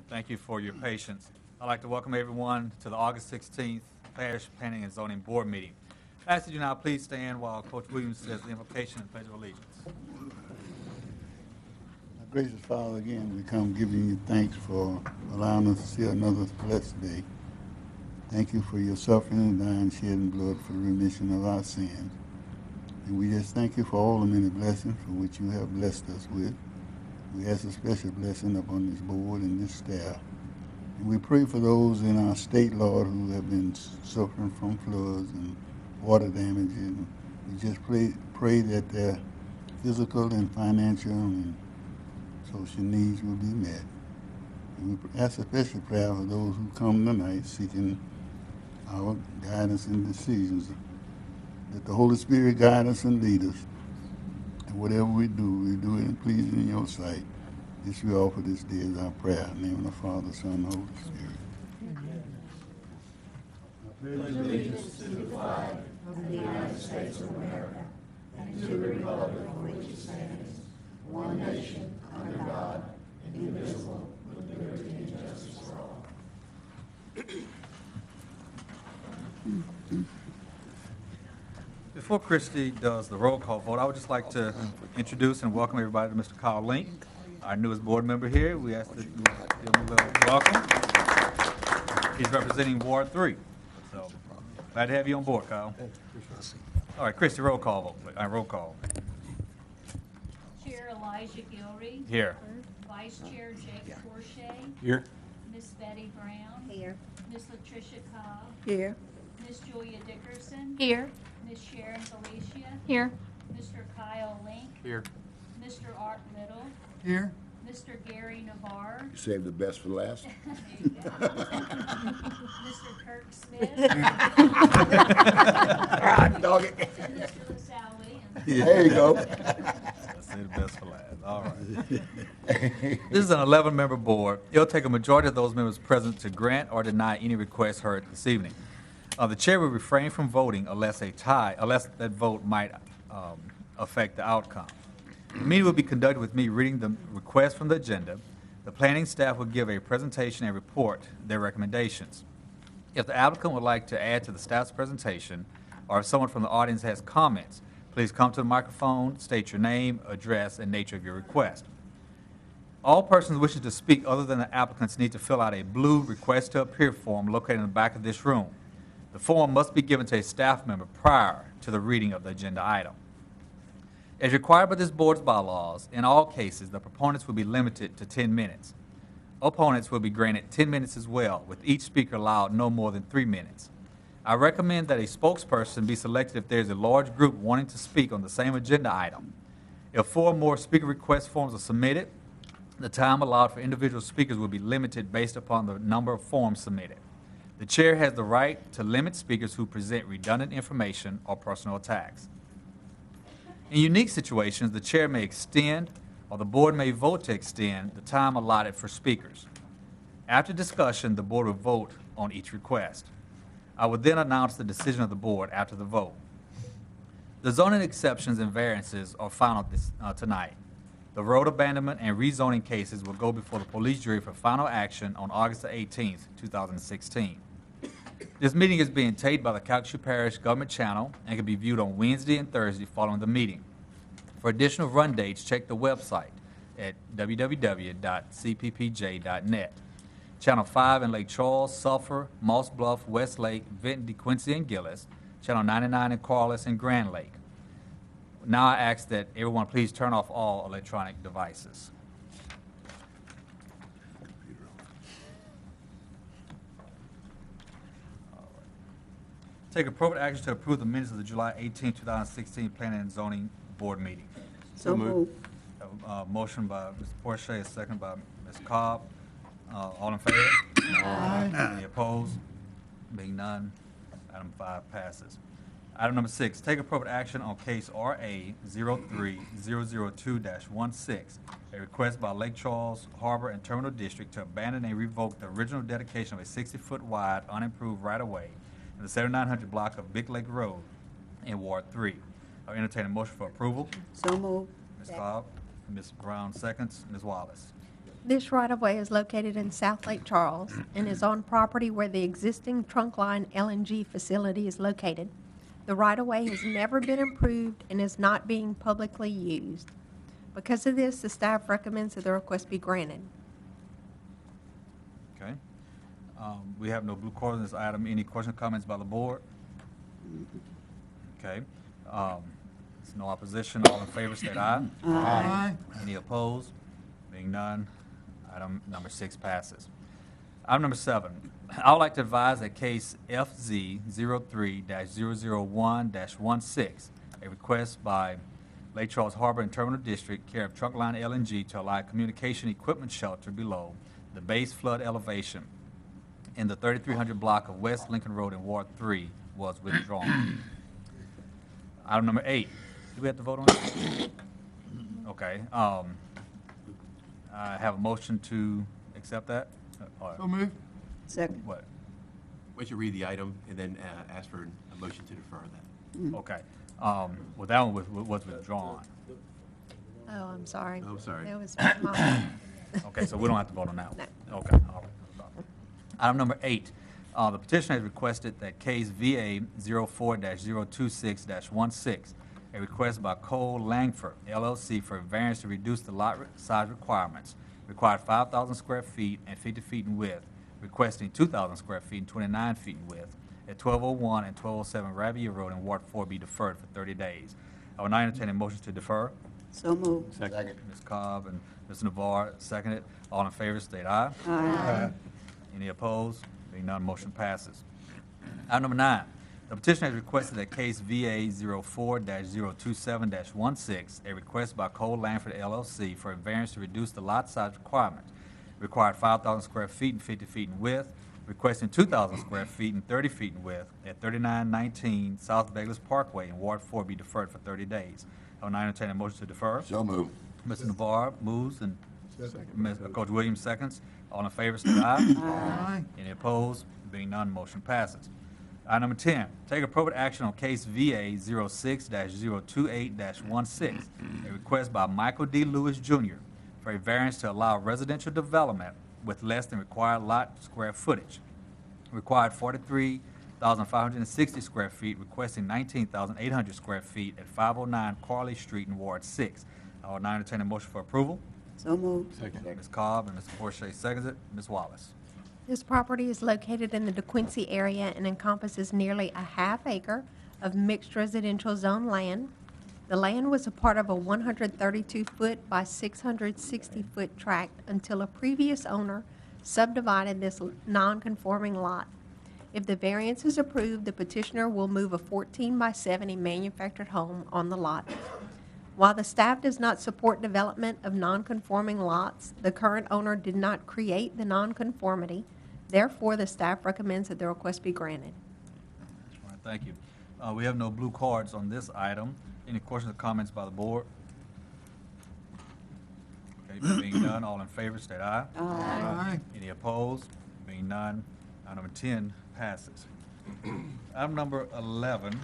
Thank you for your patience. I'd like to welcome everyone to the August 16th Parish Planning and Zoning Board meeting. I ask that you now please stand while Coach Williams says the invocation and pledge of allegiance. Our gracious Father, again, we come giving you thanks for allowing us to see another blessed day. Thank you for your suffering and dying, shedding blood for the remission of our sins. And we just thank you for all the many blessings for which you have blessed us with. We ask a special blessing upon this board and this staff. And we pray for those in our state, Lord, who have been suffering from floods and water damage. And we just pray that their physical and financial and social needs will be met. And we ask a special prayer for those who come tonight seeking our guidance and decisions, that the Holy Spirit guide us and lead us. And whatever we do it in pleasing in your sight. This we offer this day as our prayer. In the name of the Father, Son, and Holy Spirit. Amen. I pledge allegiance to the flag of the United States of America and to the republic for which it stands, one nation, under God, indivisible, with liberty and justice for all. Before Christy does the roll call vote, I would just like to introduce and welcome everybody to Mr. Kyle Link, our newest board member here. We ask that you give him a little welcome. He's representing Ward 3. So glad to have you on board, Kyle. All right, Christy, roll call vote, please. Roll call. Chair Elijah Gilreath. Here. Vice Chair Jake Forshey. Here. Miss Betty Brown. Here. Miss Latricia Cobb. Here. Miss Julia Dickerson. Here. Miss Sharon Felicia. Here. Mr. Kyle Link. Here. Mr. Art Little. Here. Mr. Gary Navarre. You saved the best for last. There you go. Mr. Kirk Smith. Dog it. And Mr. LaSalle Williams. There you go. Let's say the best for last. All right. This is an 11-member board. It'll take a majority of those members present to grant or deny any request heard this evening. The chair will refrain from voting unless that vote might affect the outcome. The meeting will be conducted with me reading the request from the agenda. The planning staff will give a presentation and report their recommendations. If the applicant would like to add to the staff's presentation, or if someone from the audience has comments, please come to the microphone, state your name, address, and nature of your request. All persons wishing to speak other than the applicants need to fill out a blue request to appear form located in the back of this room. The form must be given to a staff member prior to the reading of the agenda item. As required by this board's bylaws, in all cases, the proponents will be limited to 10 minutes. Opponents will be granted 10 minutes as well, with each speaker allowed no more than 3 minutes. I recommend that a spokesperson be selected if there is a large group wanting to speak on the same agenda item. If 4 or more speaker request forms are submitted, the time allowed for individual speakers will be limited based upon the number of forms submitted. The chair has the right to limit speakers who present redundant information or personal attacks. In unique situations, the chair may extend or the board may vote to extend the time allotted for speakers. After discussion, the board will vote on each request. I will then announce the decision of the board after the vote. The zoning exceptions and variances are final tonight. The road abandonment and rezoning cases will go before the police jury for final action on August the 18th, 2016. This meeting is being taped by the Calcasieu Parish Government Channel and can be viewed on Wednesday and Thursday following the meeting. For additional run dates, check the website at www.cppj.net. Channel 5 in Lake Charles, Sulphur, Moss Bluff, Westlake, Vinton, DeQuincy, and Gillis. Channel 99 in Corliss and Grand Lake. Now I ask that everyone please turn off all electronic devices. Take appropriate action to approve the minutes of the July 18, 2016 Planning and Zoning Board meeting. So moved. Motion by Mr. Porsche, a second by Ms. Cobb. All in favor? Aye. Any opposed? Being none, item 5 passes. Item number 6, take appropriate action on case RA 03002-16, a request by Lake Charles Harbor and Terminal District to abandon and revoke the original dedication of a 60-foot wide unimproved right-of-way in the 7900 block of Big Lake Road in Ward 3. I'll entertain a motion for approval. So moved. Ms. Cobb, Ms. Brown seconds, Ms. Wallace. This right-of-way is located in South Lake Charles and is on property where the existing Trunkline LNG facility is located. The right-of-way has never been improved and is not being publicly used. Because of this, the staff recommends that the request be granted. Okay. We have no blue cards on this item. Any questions, comments by the board? Okay. There's no opposition. All in favor, state aye. Aye. Any opposed? Being none, item number 6 passes. Item number 7, I would like to advise that case FZ 03-001-16, a request by Lake Charles Harbor and Terminal District, care of Trunkline LNG, to allow communication equipment shelter below the base flood elevation in the 3300 block of West Lincoln Road in Ward 3 was withdrawn. Item number 8, do we have to vote on it? Okay. I have a motion to accept that. So moved. Second. What? We should read the item and then ask for a motion to defer that. Okay. Well, that one was withdrawn. Oh, I'm sorry. Oh, sorry. That was my, Okay, so we don't have to vote on that one. No. Okay, all right. Item number 8, the petitioner has requested that case VA 04-026-16, a request by Cole Langford LLC for a variance to reduce the lot size requirements, required 5,000 square feet and 50 feet in width, requesting 2,000 square feet and 29 feet in width, at 1201 and 1207 Rabia Road in Ward 4 be deferred for 30 days. I will now entertain a motion to defer. So moved. Second. Ms. Cobb and Mr. Navarre, seconded. All in favor, state aye. Aye. Any opposed? Being none, motion passes. Item number 9, the petitioner has requested that case VA 04-027-16, a request by Cole Langford LLC for a variance to reduce the lot size requirement, required 5,000 square feet and 50 feet in width, requesting 2,000 square feet and 30 feet in width at 3919 South Douglas Parkway in Ward 4 be deferred for 30 days. I will now entertain a motion to defer. So moved. Mr. Navarre moves and Second. Coach Williams seconds. All in favor, say aye. Aye. Any opposed? Being none, motion passes. Item number 10, take appropriate action on case VA 06-028-16, a request by Michael D. Lewis Jr. for a variance to allow residential development with less than required lot square footage. Required 43,560 square feet, requesting 19,800 square feet at 509 Carley Street in Ward 6. I will now entertain a motion for approval. So moved. Second. Ms. Cobb and Mr. Forshey seconds it. Ms. Wallace. this property is located in the DeQuincy area and encompasses nearly a half acre of mixed residential zone land. The land was a part of a 132-foot by 660-foot tract until a previous owner subdivided this non-conforming lot. If the variance is approved, the petitioner will move a 14 by 70 manufactured home on the lot. While the staff does not support development of non-conforming lots, the current owner did not create the non-conformity. Therefore, the staff recommends that the request be granted. All right, thank you. We have no blue cards on this item. Any questions or comments by the board? Okay, being none, all in favor, state aye. Aye. Any opposed? Being none, item number 10 passes. Item number 11,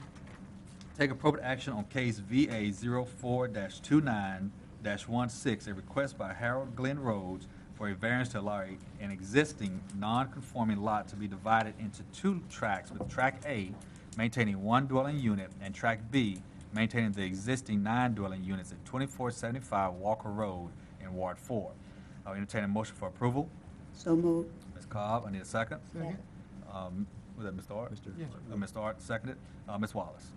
take appropriate action on case VA 04-29-16, a request by Harold Glenn Rhodes for a variance to allow an existing non-conforming lot to be divided into 2 tracts, with tract A maintaining 1 dwelling unit and tract B maintaining the existing 9 dwelling units at 2475 Walker Road in Ward 4. I'll entertain a motion for approval. So moved. Ms. Cobb, I need a second. Second. Was that Mr. Art? Yes. Mr. Art, seconded. Ms. Wallace.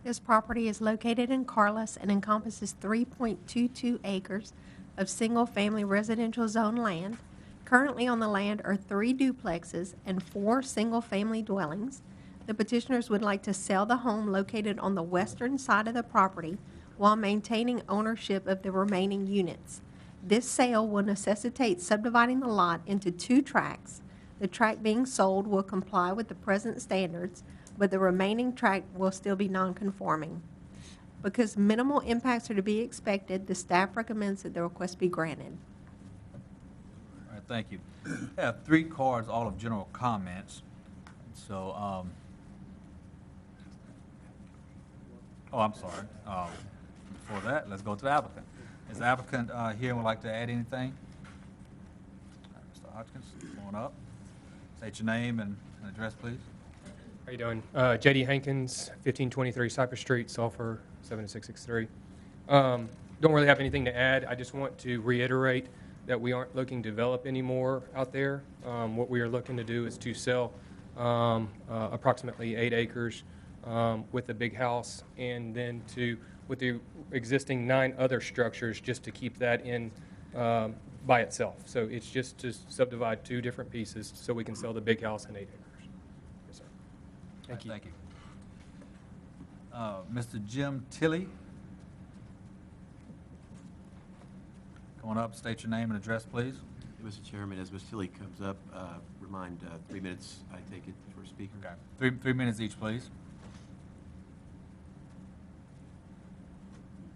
This property is located in Carlos and encompasses 3.22 acres of single-family residential zone land. Currently on the land are 3 duplexes and 4 single-family dwellings. The petitioners would like to sell the home located on the western side of the property while maintaining ownership of the remaining units. This sale will necessitate subdividing the lot into 2 tracts. The tract being sold will comply with the present standards, but the remaining tract will still be non-conforming. Because minimal impacts are to be expected, the staff recommends that the request be granted. All right, thank you. I have 3 cards, all of general comments. So, I'm sorry. Before that, let's go to the applicant. Is the applicant here and would like to add anything? Hodgkins, come on up. State your name and address, please. How you doing? J.D. Hankins, 1523 Cypress Street, Sulphur, 7663. Don't really have anything to add. I just want to reiterate that we aren't looking to develop anymore out there. What we are looking to do is to sell approximately 8 acres with a big house, and then with the existing 9 other structures, just to keep that in by itself. So it's just to subdivide 2 different pieces so we can sell the big house and 8 acres. Yes, sir. Thank you. Thank you. Mr. Jim Tilley. Come on up, state your name and address, please. Mr. Chairman, as Ms. Tilly comes up, remind 3 minutes, I take it, for a speaker. Okay. 3 minutes each, please.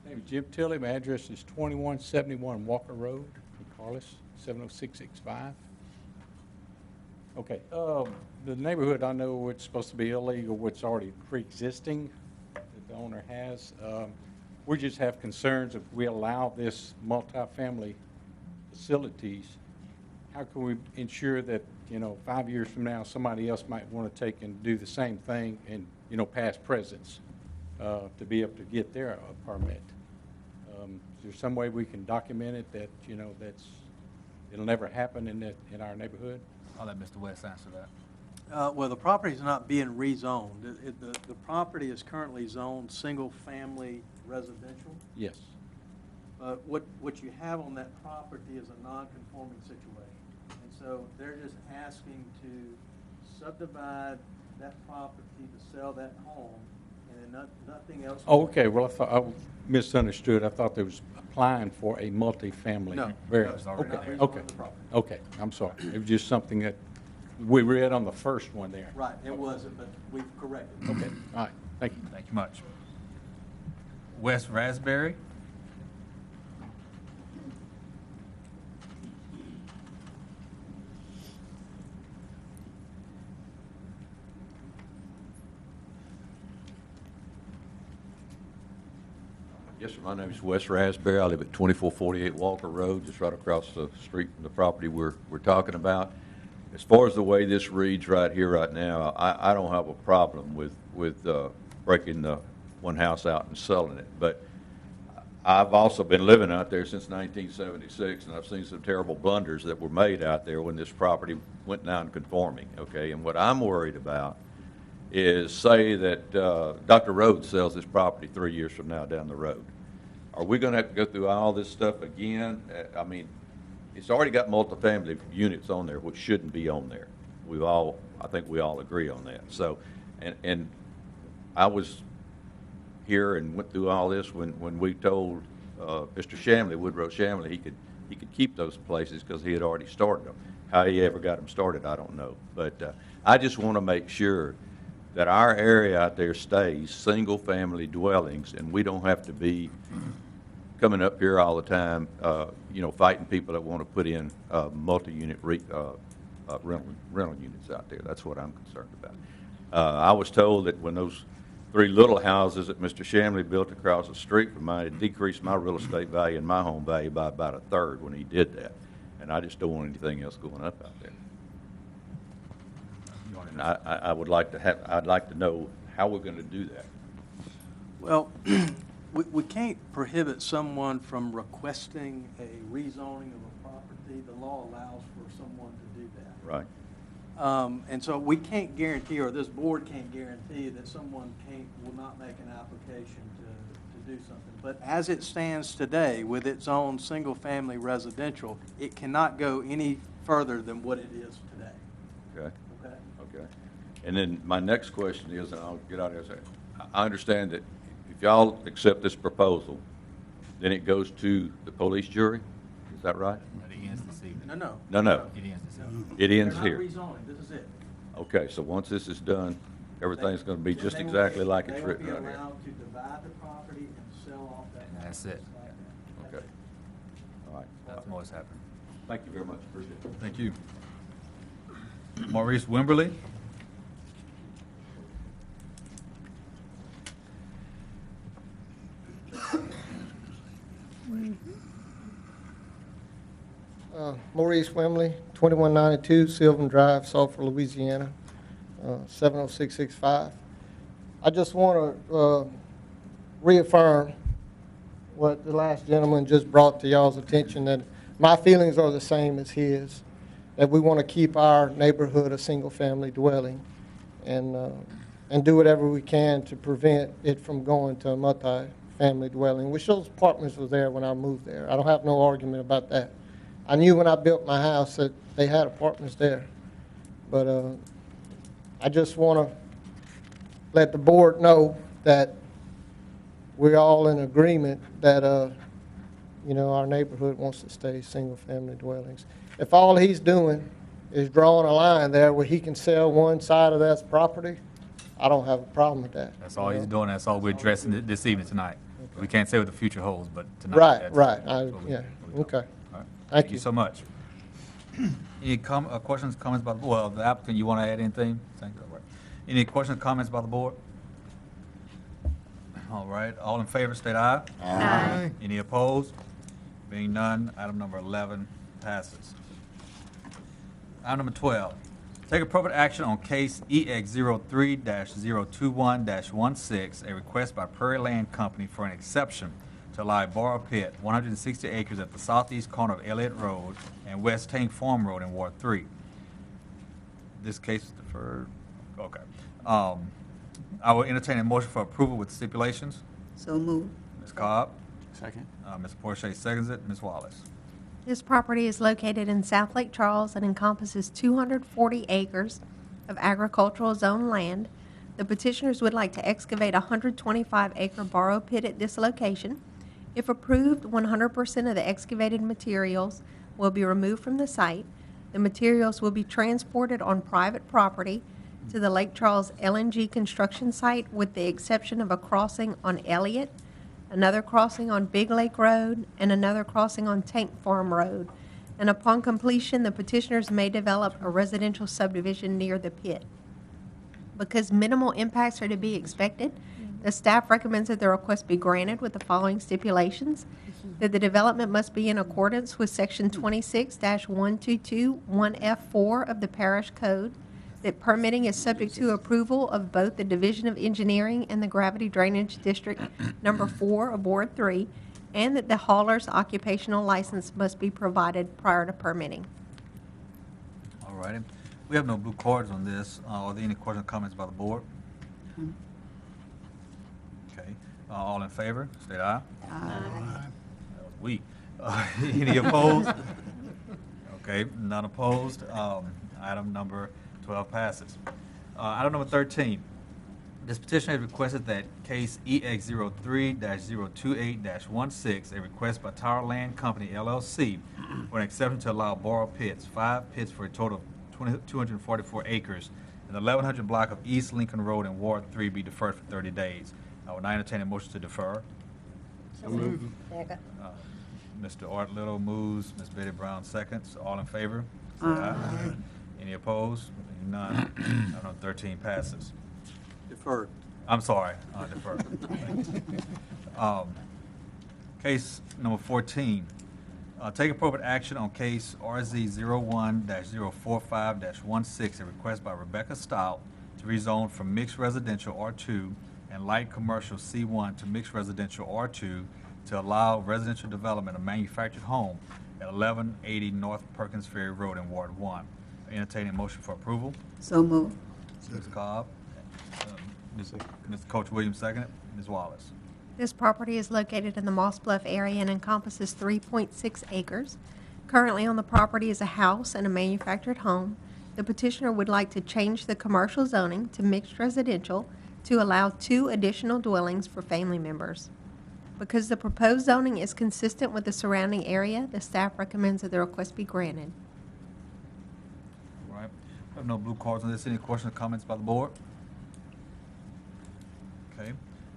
My name is Jim Tilley. My address is 2171 Walker Road in Carlos, 70665. Okay, the neighborhood, I know it's supposed to be illegal, what's already pre-existing that the owner has. We just have concerns if we allow this multifamily facilities, how can we ensure that, 5 years from now, somebody else might want to take and do the same thing and, past presence to be able to get their permit? Is there some way we can document it that, it'll never happen in our neighborhood? I'll let Mr. West answer that. Well, the property is not being rezoned. The property is currently zoned single-family residential. Yes. But what you have on that property is a non-conforming situation. And so they're just asking to subdivide that property to sell that home, and then nothing else. Oh, okay. Well, I thought I misunderstood. I thought they was applying for a multifamily No. variance. No, it's already Okay. there. Okay. The property. Okay. I'm sorry. It was just something that we read on the first one there. Right, it wasn't, but we've corrected it. Okay. All right. Thank you. Thank you much. West Raspberry. Yes, sir. My name is Wes Raspberry. I live at 2448 Walker Road, just right across the street from the property we're talking about. As far as the way this reads right here, right now, I don't have a problem with breaking the one house out and selling it. But I've also been living out there since 1976, and I've seen some terrible blunders that were made out there when this property went non-conforming, okay? And what I'm worried about is, say that Dr. Rhodes sells this property 3 years from now down the road. Are we going to have to go through all this stuff again? I mean, it's already got multifamily units on there, which shouldn't be on there. I think we all agree on that. So, and I was here and went through all this when we told Mr. Shamley, Woodrow Shamley, he could keep those places because he had already started them. How he ever got them started, I don't know. But I just want to make sure that our area out there stays single-family dwellings, and we don't have to be coming up here all the time, fighting people that want to put in multi-unit rental units out there. That's what I'm concerned about. I was told that when those 3 little houses that Mr. Shamley built across the street from mine, it decreased my real estate value and my home value by about 1/3 when he did that. And I just don't want anything else going up out there. And I'd like to know how we're going to do that. Well, we can't prohibit someone from requesting a rezoning of a property. The law allows for someone to do that. Right. And so we can't guarantee, or this board can't guarantee, that someone will not make an application to do something. But as it stands today, with its own single-family residential, it cannot go any further than what it is today. Okay. Okay? Okay. And then my next question is, and I'll get out of here, I understand that if y'all accept this proposal, then it goes to the police jury? Is that right? But it ends this evening. No. No. It ends this evening. It ends They're here. not rezoning, this is it. Okay, so once this is done, everything's going to be just exactly like it's written right They will here. be allowed to divide the property and sell off that. And that's property it. like that. Okay. All right. That's what's happening. Thank you very much. Appreciate it. Thank you. Maurice Wimberly. Maurice Wemley, 2192 Sylvan Drive, Sulphur, Louisiana, 70665. I just want to reaffirm what the last gentleman just brought to y'all's attention, that my feelings are the same as his, that we want to keep our neighborhood a single-family dwelling and do whatever we can to prevent it from going to a multi-family dwelling, which those apartments were there when I moved there. I don't have no argument about that. I knew when I built my house that they had apartments there. But I just want to let the board know that we're all in agreement that, our neighborhood wants to stay single-family dwellings. If all he's doing is drawing a line there where he can sell one side of that property, I don't have a problem with that. That's all he's doing. That's all we're addressing this evening tonight. We can't say what the future holds, but tonight. Right. Okay. Okay. All right. Thank you so much. Any questions, comments about, well, the applicant, you want to add anything? Thank you. All right. Any questions, comments by the board? All right, all in favor, state aye. Aye. Any opposed? Being none, item number 11 passes. Item number 12, take appropriate action on case EX03-021-16, a request by Prairie Land Company for an exception to allow a borrow pit, 160 acres at the southeast corner of Elliott Road and West Tank Farm Road in Ward 3. This case is deferred. Okay. I will entertain a motion for approval with stipulations. So moved. Ms. Cobb. Second. Ms. Porsche seconds it. Ms. Wallace. This property is located in South Lake Charles and encompasses 240 acres of agricultural zone land. The petitioners would like to excavate a 125-acre borrow pit at this location. If approved, 100% of the excavated materials will be removed from the site. The materials will be transported on private property to the Lake Charles LNG construction site, with the exception of a crossing on Elliott, another crossing on Big Lake Road, and another crossing on Tank Farm Road. And upon completion, the petitioners may develop a residential subdivision near the pit. Because minimal impacts are to be expected, the staff recommends that the request be granted with the following stipulations: that the development must be in accordance with Section 26-1221F4 of the Parish Code, that permitting is subject to approval of both the Division of Engineering and the Gravity Drainage District Number 4 of Ward 3, and that the hauler's occupational license must be provided prior to permitting. All righty. We have no blue cards on this. Are there any questions or comments by the board? Okay. All in favor, state aye. Aye. That was weak. Any opposed? Okay, none opposed. Item number 12 passes. Item number 13. This petition has requested that case EX03-028-16, a request by Tower Land Company, LLC, for an exception to allow borrow pits, 5 pits for a total of 244 acres, in the 1100 block of East Lincoln Road in Ward 3 be deferred for 30 days. I will now entertain a motion to defer. So moved. Mr. Art Little moves, Ms. Betty Brown seconds. All in favor? Say aye. Any opposed? None. Item number 13 passes. Deferred. I'm sorry, deferred. Case number 14. Take appropriate action on case RZ01-045-16, a request by Rebecca Stout to rezone from mixed residential R2 and light commercial C1 to mixed residential R2 to allow residential development of manufactured home at 1180 North Perkins Ferry Road in Ward 1. Entertaining motion for approval. So moved. Ms. Cobb. Mr. Coach Williams, second. Ms. Wallace. This property is located in the Moss Bluff area and encompasses 3.6 acres. Currently on the property is a house and a manufactured home. The petitioner would like to change the commercial zoning to mixed residential to allow 2 additional dwellings for family members. Because the proposed zoning is consistent with the surrounding area, the staff recommends that the request be granted. All right. I have no blue cards on this. Any questions or comments by the board? Okay.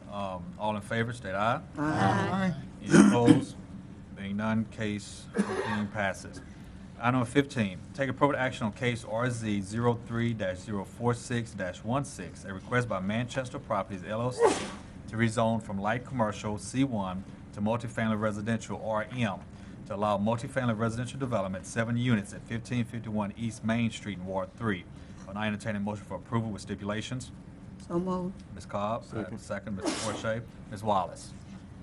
All in favor, state aye. Aye. Any opposed? Being none, case 15 passes. Item number 15, take appropriate action on case RZ 03-046-16, a request by Manchester Properties LLC to rezone from light commercial C1 to multifamily residential RM to to allow multifamily residential development, 7 units at 1551 East Main Street in Ward 3. I entertain a motion for approval with stipulations. So moved. Ms. Cobb. Second. Mr. Forshey. Ms. Wallace.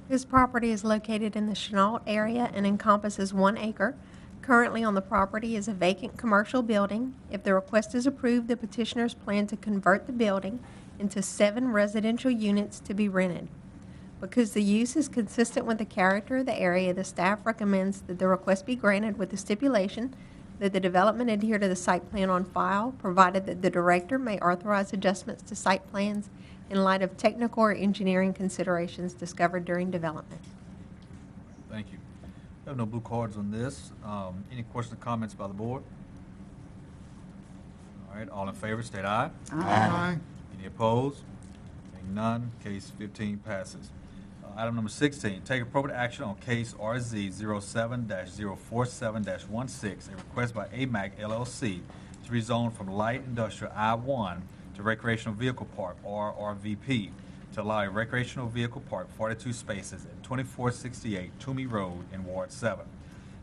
This property is located in the Chenault area and encompasses 1 acre. Currently on the property is a vacant commercial building. If the request is approved, the petitioners plan to convert the building into 7 residential units to be rented. Because the use is consistent with the character of the area, the staff recommends that the request be granted with the stipulation that the development adhere to the site plan on file, provided that the director may authorize adjustments to site plans in light of technical or engineering considerations discovered during development. Thank you. We have no blue cards on this. Any questions or comments by the board? All right, all in favor, state aye. Aye. Any opposed? Being none, case 15 passes. Item number 16, take appropriate action on case RZ 07-047-16, a request by AMAC LLC to rezone from light industrial I-1 to recreational vehicle park, or RVP, to allow a recreational vehicle park 42 spaces at 2468 Toomey Road in Ward 7.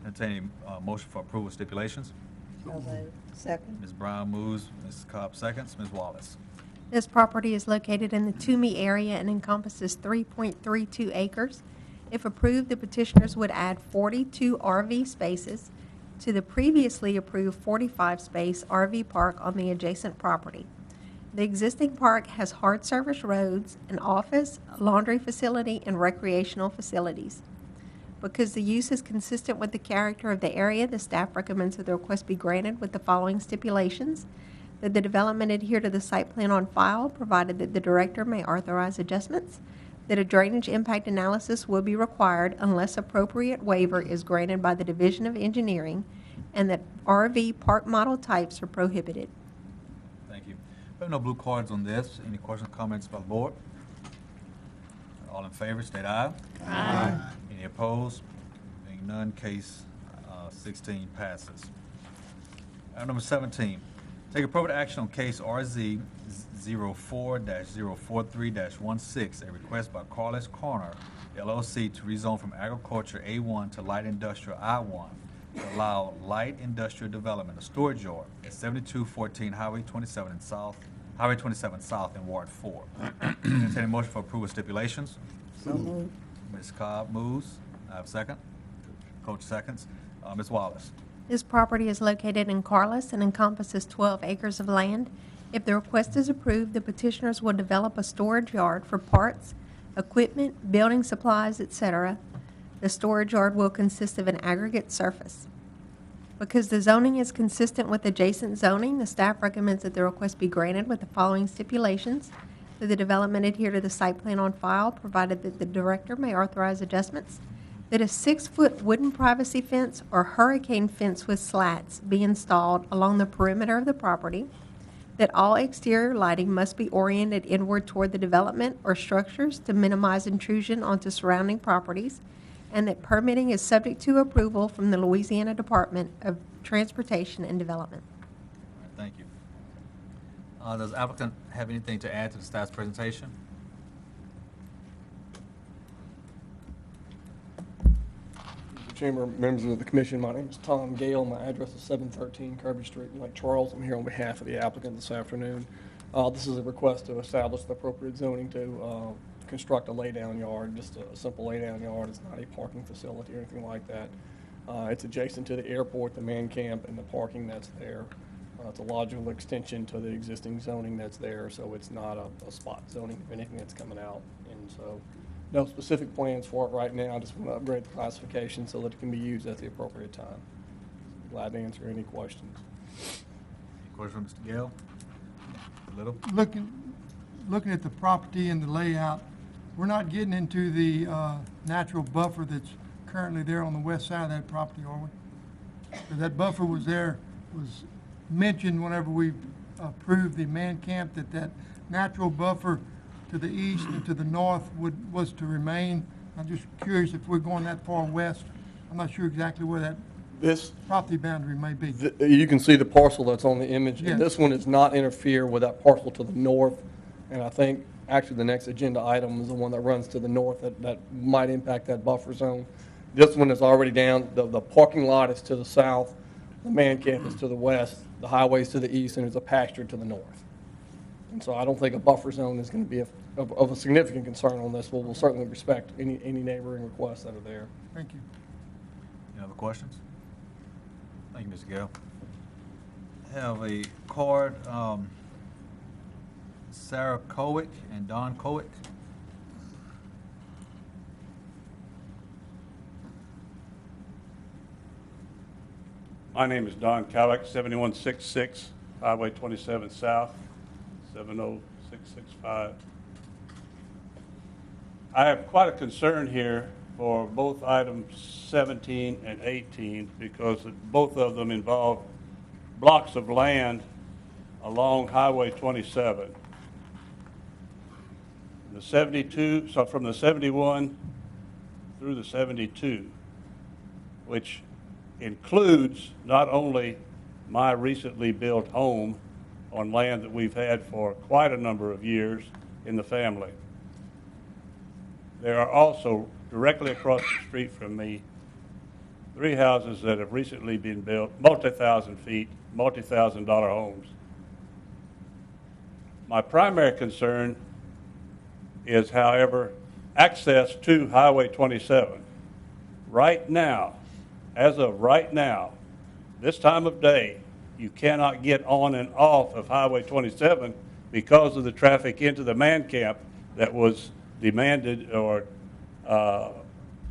Entertaining motion for approval stipulations. So moved. Second. Ms. Brown moves, Ms. Cobb seconds, Ms. Wallace. This property is located in the Toomey area and encompasses 3.32 acres. If approved, the petitioners would add 42 RV spaces to the previously approved 45-space RV park on the adjacent property. The existing park has hard surface roads, an office, a laundry facility, and recreational facilities. Because the use is consistent with the character of the area, the staff recommends that the request be granted with the following stipulations: that the development adhere to the site plan on file, provided that the director may authorize adjustments, that a drainage impact analysis will be required unless appropriate waiver is granted by the Division of Engineering, and that RV park model types are prohibited. Thank you. We have no blue cards on this. Any questions or comments by the board? All in favor, state aye. Aye. Any opposed? Being none, case 16 passes. Item number 17, take appropriate action on case RZ 04-043-16, a request by Carlos Corner, LLC, to rezone from agriculture A1 to light industrial I1 to allow light industrial development, a storage yard at 7214 Highway 27 South in Ward 4. Entertaining a motion for approval of stipulations. So moved. Ms. Cobb moves. I have a second. Coach seconds. Ms. Wallace. This property is located in Carlos and encompasses 12 acres of land. If the request is approved, the petitioners will develop a storage yard for parts, equipment, building supplies, etc. The storage yard will consist of an aggregate surface. Because the zoning is consistent with adjacent zoning, the staff recommends that the request be granted with the following stipulations: that the development adhere to the site plan on file, provided that the director may authorize adjustments, that a 6-foot wooden privacy fence or hurricane fence with slats be installed along the perimeter of the property, that all exterior lighting must be oriented inward toward the development or structures to minimize intrusion onto surrounding properties, and that permitting is subject to approval from the Louisiana Department of Transportation and Development. All right, thank you. Does the applicant have anything to add to the staff's presentation? Mr. Chamber, members of the commission, my name is Tom Gale. My address is 713 Kirby Street in Lake Charles. I'm here on behalf of the applicant this afternoon. This is a request to establish the appropriate zoning to construct a laydown yard, just a simple laydown yard. It's not a parking facility or anything like that. It's adjacent to the airport, the man camp, and the parking that's there. It's a logical extension to the existing zoning that's there, so it's not a spot zoning of anything that's coming out. And so no specific plans for it right now. I just want to upgrade the classification so that it can be used at the appropriate time. Glad to answer any questions. Any questions from Mr. Gale? Mr. Little? Looking at the property and the layout, we're not getting into the natural buffer that's currently there on the west side of that property, are we? So that buffer was mentioned whenever we approved the man camp, that natural buffer to the east and to the north was to remain. I'm just curious if we're going that far west. I'm not sure exactly where that property boundary may be. You can see the parcel that's on the image. Yes. And this one does not interfere with that parcel to the north. And I think actually the next agenda item is the one that runs to the north that might impact that buffer zone. This one is already down. The parking lot is to the south. The man camp is to the west. The highway's to the east, and there's a pasture to the north. And so I don't think a buffer zone is going to be of a significant concern on this. We'll certainly respect any neighboring requests that are there. Thank you. Any other questions? Thank you, Mr. Gale. Have a card, Sarah Kowick and Don Kowick. My name is Don Cowick, 7166 Highway 27 South, 70665. I have quite a concern here for both items 17 and 18 because both of them involve blocks of land along Highway 27. The 72, so from the 71 through the 72, which includes not only my recently built home on land that we've had for quite a number of years in the family. There are also directly across the street from me 3 houses that have recently been built, multi-thousand feet, multi-thousand-dollar homes. My primary concern is, however, access to Highway 27. Right now, as of right now, this time of day, you cannot get on and off of Highway 27 because of the traffic into the man camp that was demanded or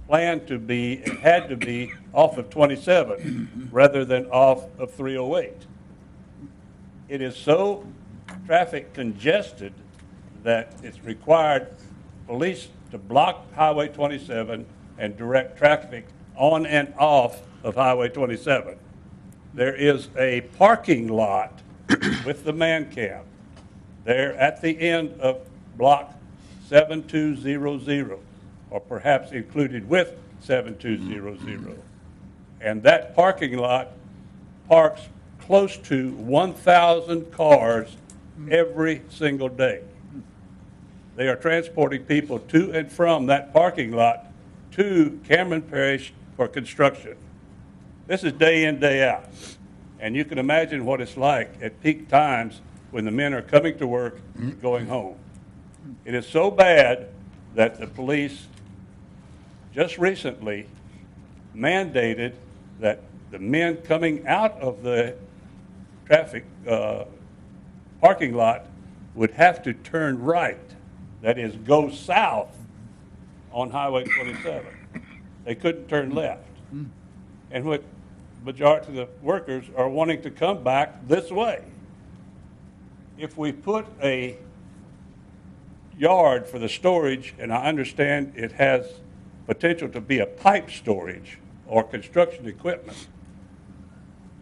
planned to be, had to be off of 27 rather than off of 308. It is so traffic congested that it's required police to block Highway 27 and direct traffic on and off of Highway 27. There is a parking lot with the man camp there at the end of block 7200, or perhaps included with 7200. And that parking lot parks close to 1,000 cars every single day. They are transporting people to and from that parking lot to Cameron Parish for construction. This is day in, day out. And you can imagine what it's like at peak times when the men are coming to work, going home. It is so bad that the police just recently mandated that the men coming out of the traffic parking lot would have to turn right, that is, go south on Highway 27. They couldn't turn left. And what majority of the workers are wanting to come back this way. If we put a yard for the storage, and I understand it has potential to be a pipe storage or construction equipment,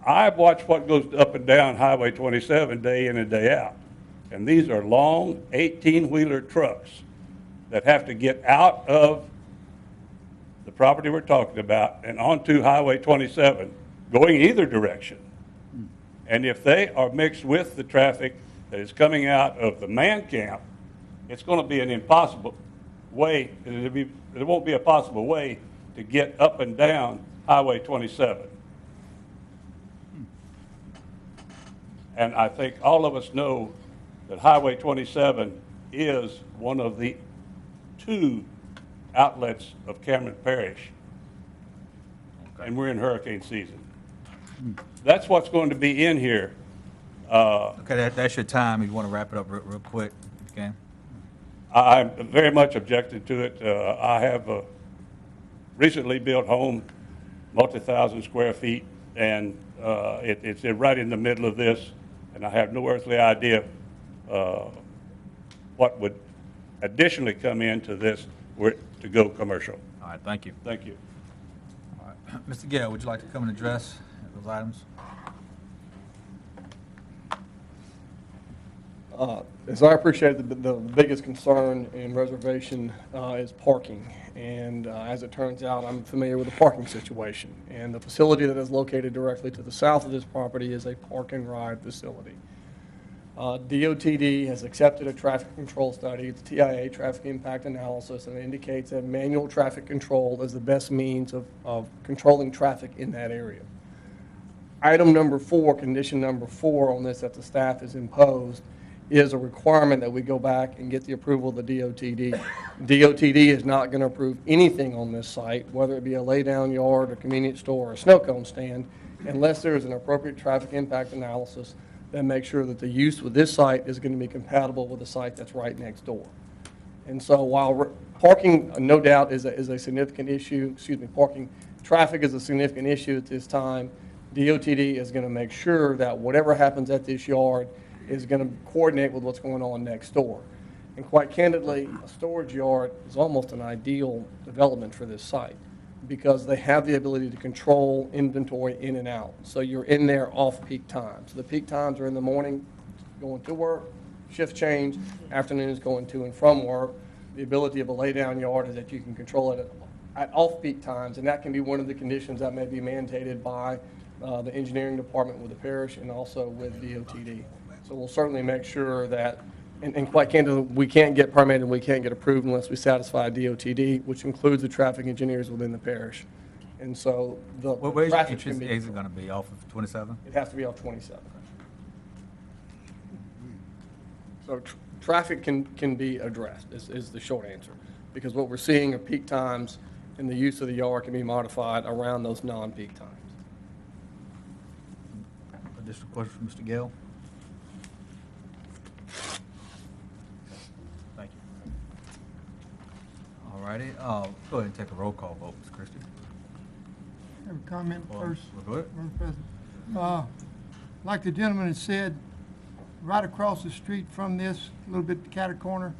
I've watched what goes up and down Highway 27 day in and day out. And these are long 18-wheeler trucks that have to get out of the property we're talking about and onto Highway 27, going either direction. And if they are mixed with the traffic that is coming out of the man camp, it's going to be an impossible way, there won't be a possible way to get up and down Highway 27. And I think all of us know that Highway 27 is one of the 2 outlets of Cameron Parish. And we're in hurricane season. That's what's going to be in here. Okay, that's your time. If you want to wrap it up real quick, you can. I'm very much objected to it. I have a recently built home, multi-thousand square feet, and it's right in the middle of this, and I have no earthly idea what would additionally come into this were it to go commercial. All right, thank you. Thank you. All right. Mr. Gale, would you like to come and address those items? As I appreciate, the biggest concern in reservation is parking. And as it turns out, I'm familiar with the parking situation. And the facility that is located directly to the south of this property is a park and ride facility. DOTD has accepted a traffic control study, it's TIA, traffic impact analysis, and it indicates that manual traffic control is the best means of controlling traffic in that area. Item number 4, condition number 4 on this that the staff has imposed is a requirement that we go back and get the approval of the DOTD. DOTD is not going to approve anything on this site, whether it be a lay-down yard, a convenience store, or a snow cone stand, unless there is an appropriate traffic impact analysis that makes sure that the use with this site is going to be compatible with the site that's right next door. And so while parking, no doubt, is a significant issue, parking traffic is a significant issue at this time, DOTD is going to make sure that whatever happens at this yard is going to coordinate with what's going on next door. And quite candidly, a storage yard is almost an ideal development for this site because they have the ability to control inventory in and out. So you're in there off-peak times. The peak times are in the morning, going to work, shift change, afternoons going to and from work. The ability of a lay-down yard is that you can control it at off-peak times, and that can be one of the conditions that may be mandated by the engineering department with the parish and also with DOTD. So we'll certainly make sure that, and quite candidly, we can't get permitted and we can't get approved unless we satisfy DOTD, which includes the traffic engineers within the parish. And so Where's your traffic entrance exit going to be, off of 27? It has to be off 27. So traffic can be addressed, is the short answer. Because what we're seeing are peak times, and the use of the yard can be modified around those non-peak times. Additional question from Mr. Gale? Thank you. All righty, go ahead and take a roll call vote, Ms. Christie. I have a comment first. We'll go ahead. Mr. President. Like the gentleman has said, right across the street from this, a little bit catty corner,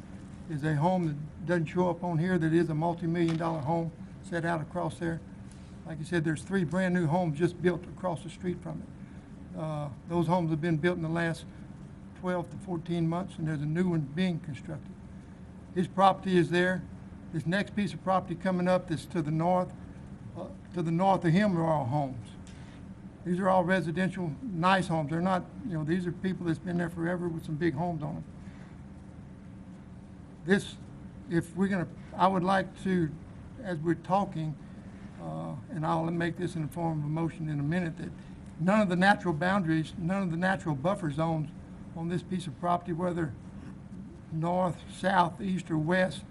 is a home that doesn't show up on here that is a multi-million-dollar home set out across there. Like you said, there's 3 brand-new homes just built across the street from it. Those homes have been built in the last 12 to 14 months, and there's a new one being constructed. His property is there. This next piece of property coming up that's to the north of him are all homes. These are all residential, nice homes. They're not, these are people that's been there forever with some big homes on them. I would like to, as we're talking, and I'll make this in the form of a motion in a minute, that none of the natural boundaries, none of the natural buffer zones on this piece of property, whether north, south, east, or west,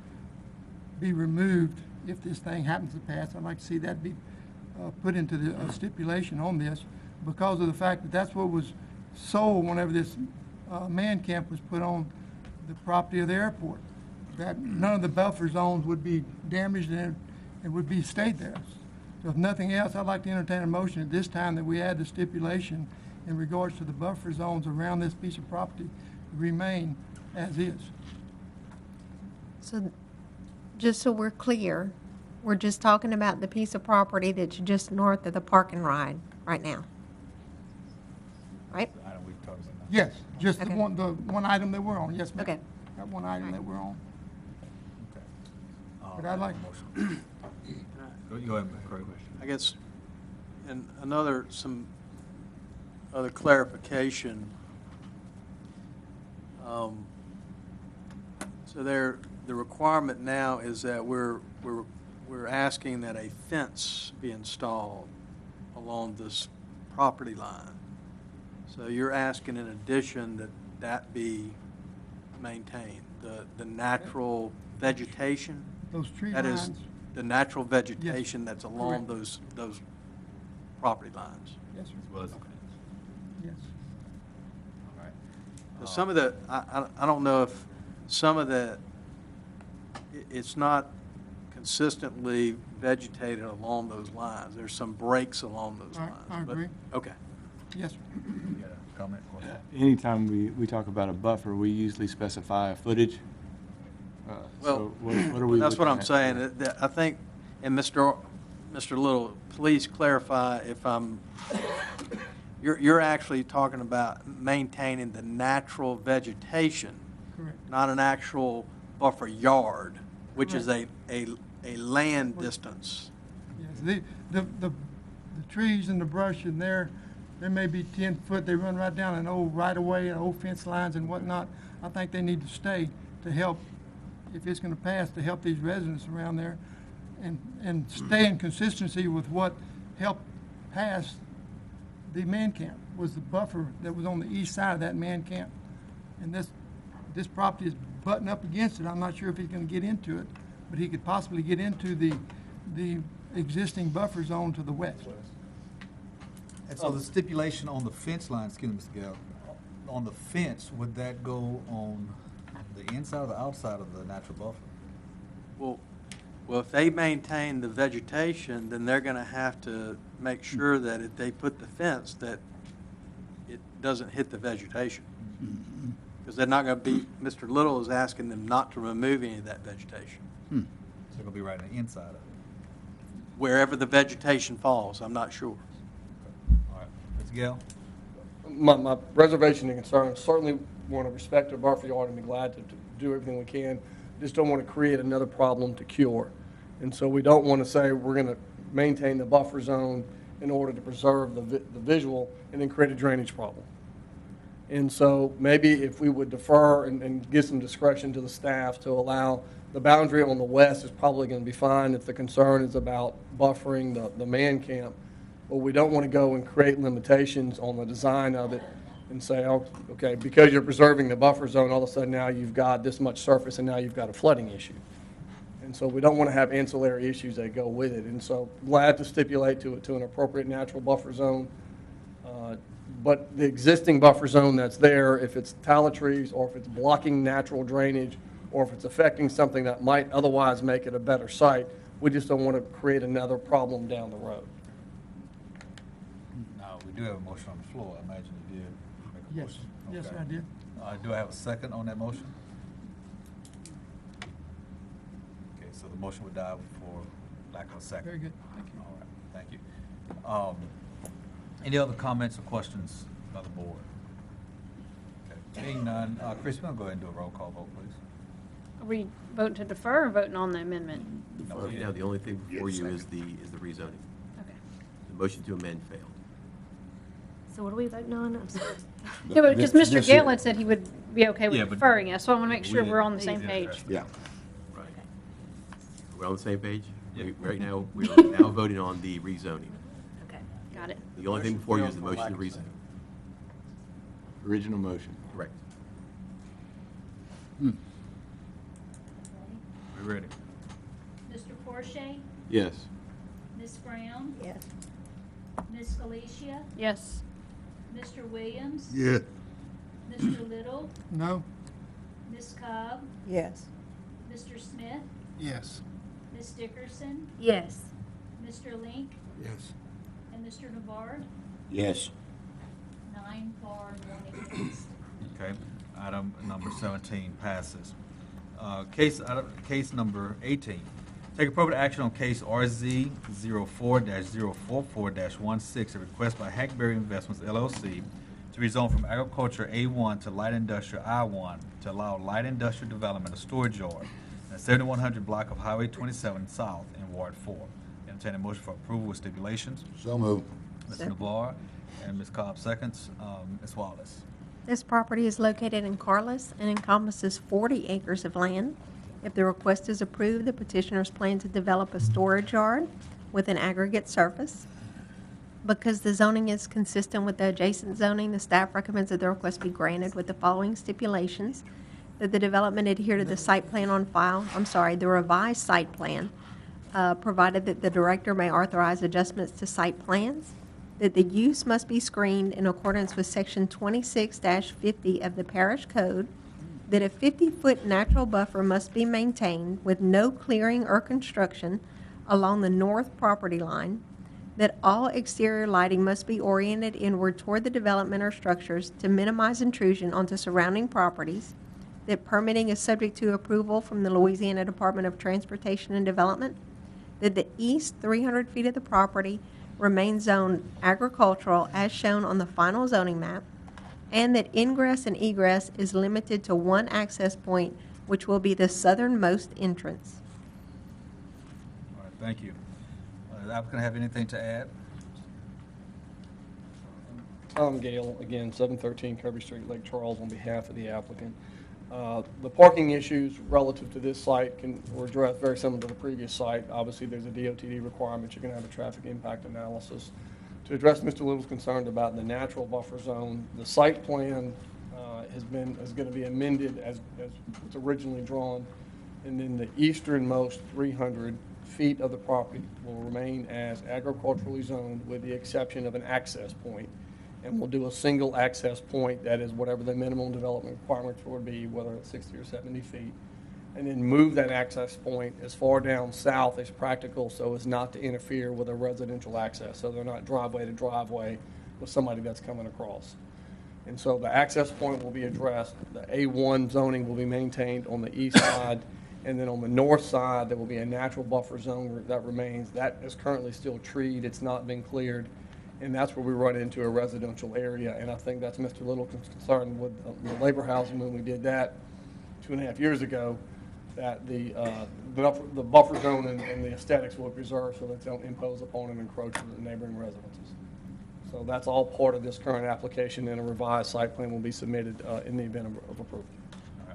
be removed if this thing happens to pass. I'd like to see that be put into the stipulation on this because of the fact that that's what was sold whenever this man camp was put on the property of the airport. That none of the buffer zones would be damaged and would be stayed there. So if nothing else, I'd like to entertain a motion at this time that we add the stipulation in regards to the buffer zones around this piece of property remain as is. So, just so we're clear, we're just talking about the piece of property that's just north of the park and ride right now. Right? Yes, just Okay. the one item that we're on, yes, ma'am. Okay. That one item that we're on. Okay. But I'd like, Go ahead, Craig. I guess, and some other clarification. So the requirement now is that we're asking that a fence be installed along this property line. So you're asking in addition that be maintained, the natural vegetation? those tree That lines. is the natural vegetation that's along correct. those property lines. Yes, sir. As well as the fence. Yes. All right. Now, some of the, I don't know if some of the, it's not consistently vegetated along those lines. There's some breaks along those lines. I but- agree. Okay. Yes, sir. You got a comment? Question? Anytime we talk about a buffer, we usually specify a footage. Well, so what are we that's what looking I'm at? saying. I think, and Mr. Little, please clarify if you're actually talking about maintaining the natural vegetation, Correct. not an actual buffer yard, which is Correct. a land distance. Yes, the trees and the brush in there there may be 10 foot, they run right down an old right-of-way, and old fence lines and whatnot. I think they need to stay to help, if it's gonna pass, to help these residents around there and stay in consistency with what helped pass the man camp, was the buffer that was on the east side of that man camp. And this property is butting up against it. I'm not sure if he's gonna get into it, but he could possibly get into the existing buffer zone to the west. And so the stipulation on the fence line, excuse me, Mr. Gale, on the fence, would that go on the inside or the outside of the natural buffer? Well, if they maintain the vegetation, then they're gonna have to make sure that if they put the fence, that it doesn't hit the vegetation. Because they're not gonna be, Mr. Little is asking them not to remove any of that vegetation. So it's gonna be right on the inside of it. Wherever the vegetation falls, I'm not sure. All right, Mr. Gale? My reservation and concern, certainly want to respect the buffer yard and be glad to do everything we can. Just don't want to create another problem to cure. And so we don't want to say we're going to maintain the buffer zone in order to preserve the visual and then create a drainage problem. And so maybe if we would defer and give some discretion to the staff to allow the boundary on the west is probably going to be fine if the concern is about buffering the man camp. But we don't want to go and create limitations on the design of it and say, oh, okay, because you're preserving the buffer zone, all of a sudden now you've got this much surface and now you've got a flooding issue. And so we don't want to have ancillary issues that go with it. And so glad to stipulate to an appropriate natural buffer zone. But the existing buffer zone that's there, if it's tallow trees or if it's blocking natural drainage or if it's affecting something that might otherwise make it a better site, we just don't want to create another problem down the road. No, we do have a motion on the floor. I imagine you did make a Yes, motion. yes, Okay. I did. Do I have a second on that motion? Okay, so the motion would die for lack of a second. Very good, thank you. All right, thank you. Any other comments or questions by the board? Okay, seeing none, Chris, we're gonna go ahead and do a roll call vote, please. Are we voting to defer or voting on the amendment? No, Right now, the only thing before you is the rezoning. Okay. The motion to amend failed. So what are we voting on? I'm sorry. Yeah, but because Mr. Gale had said he would be okay with Yeah, but deferring us, so I want to make sure we we're on the didn't- same page. Yeah. Right. We're on the same page? Yeah. Right now, we're now voting on the rezoning. Okay, got it. The only thing before you is the motion to rezone. Original motion. Correct. We ready? Mr. Forshey, Yes. Ms. Brown, Yes. Ms. Felicia, Yes. Mr. Williams, Yeah. Mr. Little, No? Ms. Cobb, Yes. Mr. Smith, Yes. Ms. Dickerson, Yes. Mr. Link, Yes. and Mr. Navarre. Yes. 9 for, 1 against. Okay, item number 17 passes. Case number 18. Take appropriate action on case RZ 04-044-16, a request by Hackberry Investments LLC to rezone from agriculture A1 to light industrial I1 to allow light industrial development of storage yard in a 7100 block of Highway 27 South in Ward 4. Entertain a motion for approval with stipulations. So moved. Mr. Navarre and Ms. Cobb seconds. Ms. Wallace. This property is located in Carlos and encompasses 40 acres of land. If the request is approved, the petitioners plan to develop a storage yard with an aggregate surface. Because the zoning is consistent with the adjacent zoning, the staff recommends that the request be granted with the following stipulations: that the development adhere to the site plan on file, the revised site plan, provided that the director may authorize adjustments to site plans, that the use must be screened in accordance with Section 26-50 of the Parish Code, that a 50-foot natural buffer must be maintained with no clearing or construction along the north property line, that all exterior lighting must be oriented inward toward the development or structures to minimize intrusion onto surrounding properties, that permitting is subject to approval from the Louisiana Department of Transportation and Development, that the east 300 feet of the property remain zoned agricultural as shown on the final zoning map, and that ingress and egress is limited to one access point, which will be the southernmost entrance. All right, thank you. The applicant have anything to add? Tom Gale, again, 713 Kirby Street, Lake Charles, on behalf of the applicant. The parking issues relative to this site were addressed very similar to the previous site. Obviously, there's a DOTD requirement. You're going to have a traffic impact analysis. To address Mr. Little's concern about the natural buffer zone, the site plan is going to be amended as was originally drawn, and then the easternmost 300 feet of the property will remain as agriculturally zoned with the exception of an access point. And we'll do a single access point that is whatever the minimum development requirements would be, whether it's 60 or 70 feet. And then move that access point as far down south as practical so as not to interfere with a residential access. So they're not driveway to driveway with somebody that's coming across. And so the access point will be addressed. The A1 zoning will be maintained on the east side. And then on the north side, there will be a natural buffer zone that remains. That is currently still treed. It's not been cleared. And that's where we run into a residential area. And I think that's Mr. Little's concern with the labor housing when we did that 2.5 years ago, that the buffer zone and the aesthetics will be preserved so that they don't impose upon and encroach on the neighboring residences. So that's all part of this current application, and a revised site plan will be submitted in the event of approval.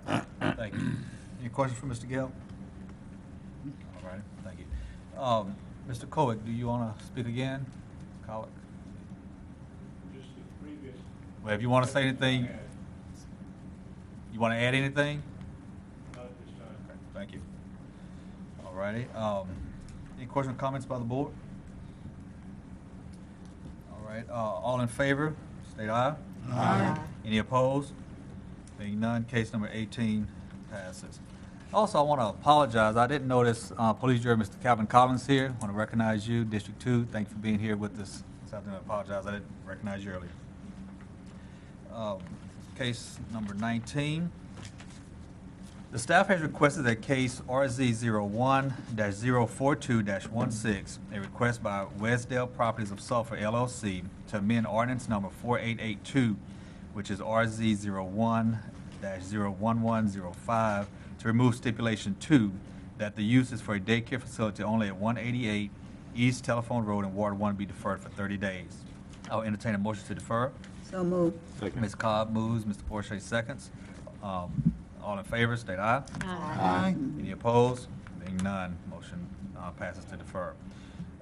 All right. Thank you. Any questions for Mr. Gale? All right, thank you. Mr. Kowick, do you want to speak again? Kowick? Just the previous. Well, if you want to say anything, you want to add anything? Not at this time. Okay, thank you. All righty. Any questions or comments by the board? All right, all in favor, state aye. Aye. Any opposed? Being none, case number 18 passes. Also, I want to apologize. I didn't notice Police Jury Mr. Calvin Collins here. I want to recognize you, District 2. Thank you for being here with us this afternoon. I apologize. I didn't recognize you earlier. Case number 19. The staff has requested that case RZ01-042-16, a request by Westdale Properties of Sulphur, LLC, to amend ordinance number 4882, which is RZ01-01105, to remove stipulation 2 that the use is for a daycare facility only at 188 East Telephone Road in Ward 1 be deferred for 30 days. I'll entertain a motion to defer. So moved. Ms. Cobb moves, Mr. Porsche seconds. All in favor, state aye. Aye. Any opposed? Being none, motion passes to defer.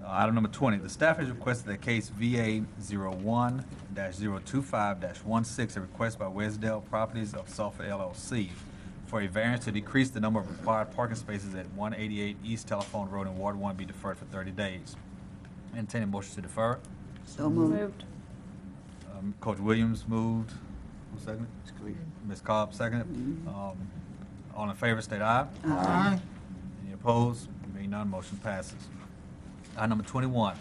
Item number 20, the staff has requested that case VA 01-025-16, a request by Westdale Properties of Sulphur, LLC, for a variance to decrease the number of required parking spaces at 188 East Telephone Road in Ward 1 be deferred for 30 days. Entertain a motion to defer. So moved. Coach Williams moved. Who seconded? Ms. Cobb seconded. All in favor, state aye. Aye. Any opposed? Being none, motion passes. Item number 21,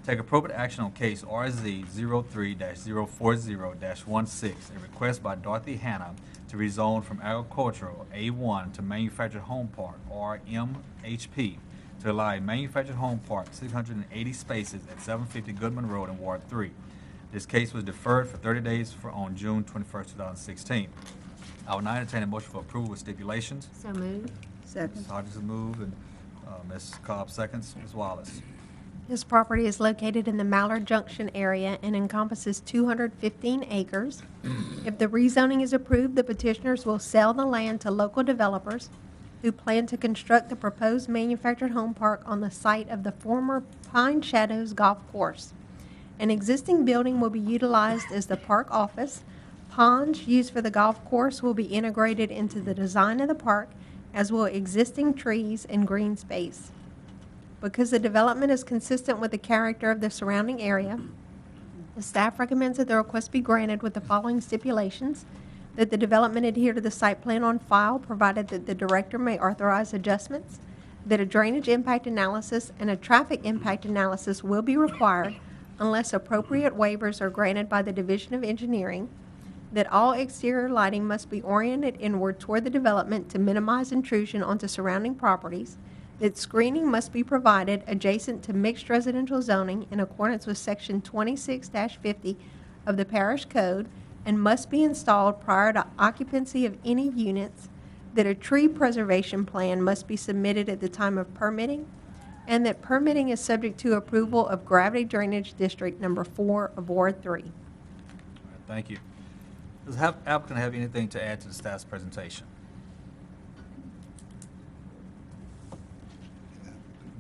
take appropriate action on case RZ 03-040-16, a request by Dorothy Hanna to rezone from agricultural A1 to manufactured home park, or MHP, to allow a manufactured home park 680 spaces at 750 Goodman Road in Ward 3. This case was deferred for 30 days on June 21st, 2016. I will now entertain a motion for approval with stipulations. So moved. Second. Ms. Hodges moved, and Ms. Cobb seconds. Ms. Wallace. This property is located in the Mallard Junction area and encompasses 215 acres. If the rezoning is approved, the petitioners will sell the land to local developers who plan to construct the proposed manufactured home park on the site of the former Pine Shadows Golf Course. An existing building will be utilized as the park office. Ponds used for the golf course will be integrated into the design of the park, as will existing trees and green space. Because the development is consistent with the character of the surrounding area, the staff recommends that the request be granted with the following stipulations: that the development adhere to the site plan on file, provided that the director may authorize adjustments, that a drainage impact analysis and a traffic impact analysis will be required unless appropriate waivers are granted by the Division of Engineering, that all exterior lighting must be oriented inward toward the development to minimize intrusion onto surrounding properties, that screening must be provided adjacent to mixed residential zoning in accordance with Section 26-50 of the Parish Code and must be installed prior to occupancy of any units, that a tree preservation plan must be submitted at the time of permitting, and that permitting is subject to approval of Gravity Drainage District Number 4 of Ward 3. Thank you. Does the applicant have anything to add to the staff's presentation?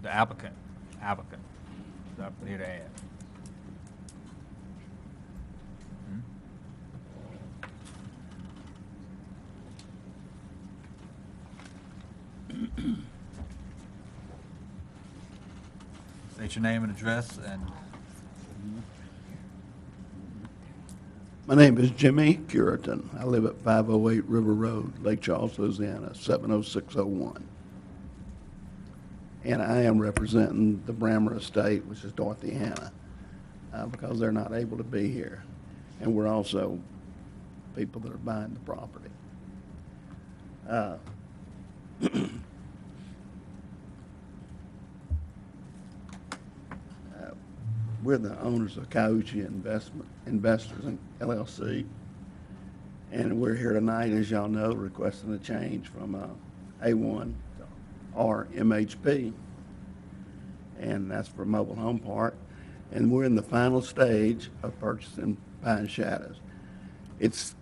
The applicant, the applicant here to add. State your name and address, and My name is Jimmy Curitan. I live at 508 River Road, Lake Charles, Louisiana, 70601. And I am representing the Brammer Estate, which is Dorothy Hanna, because they're not able to be here. And we're also people that are buying the property. We're the owners of Cauchy Investors LLC, and we're here tonight, as y'all know, requesting a change from A1 to RMHP, and that's for mobile home park. And we're in the final stage of purchasing Pine Shadows. It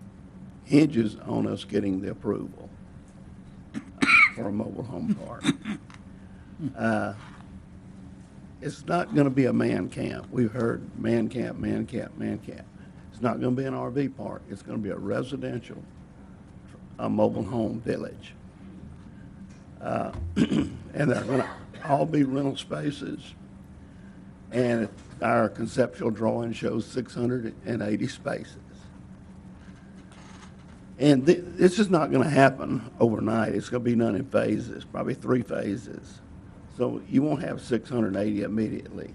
hinges on us getting the approval for a mobile home park. It's not going to be a man camp. We've heard man camp, man camp, man camp. It's not going to be an RV park. It's going to be a residential, mobile home village. And they're going to all be rental spaces. And our conceptual drawing shows 680 spaces. And this is not going to happen overnight. It's going to be done in phases, probably 3 phases. So you won't have 680 immediately.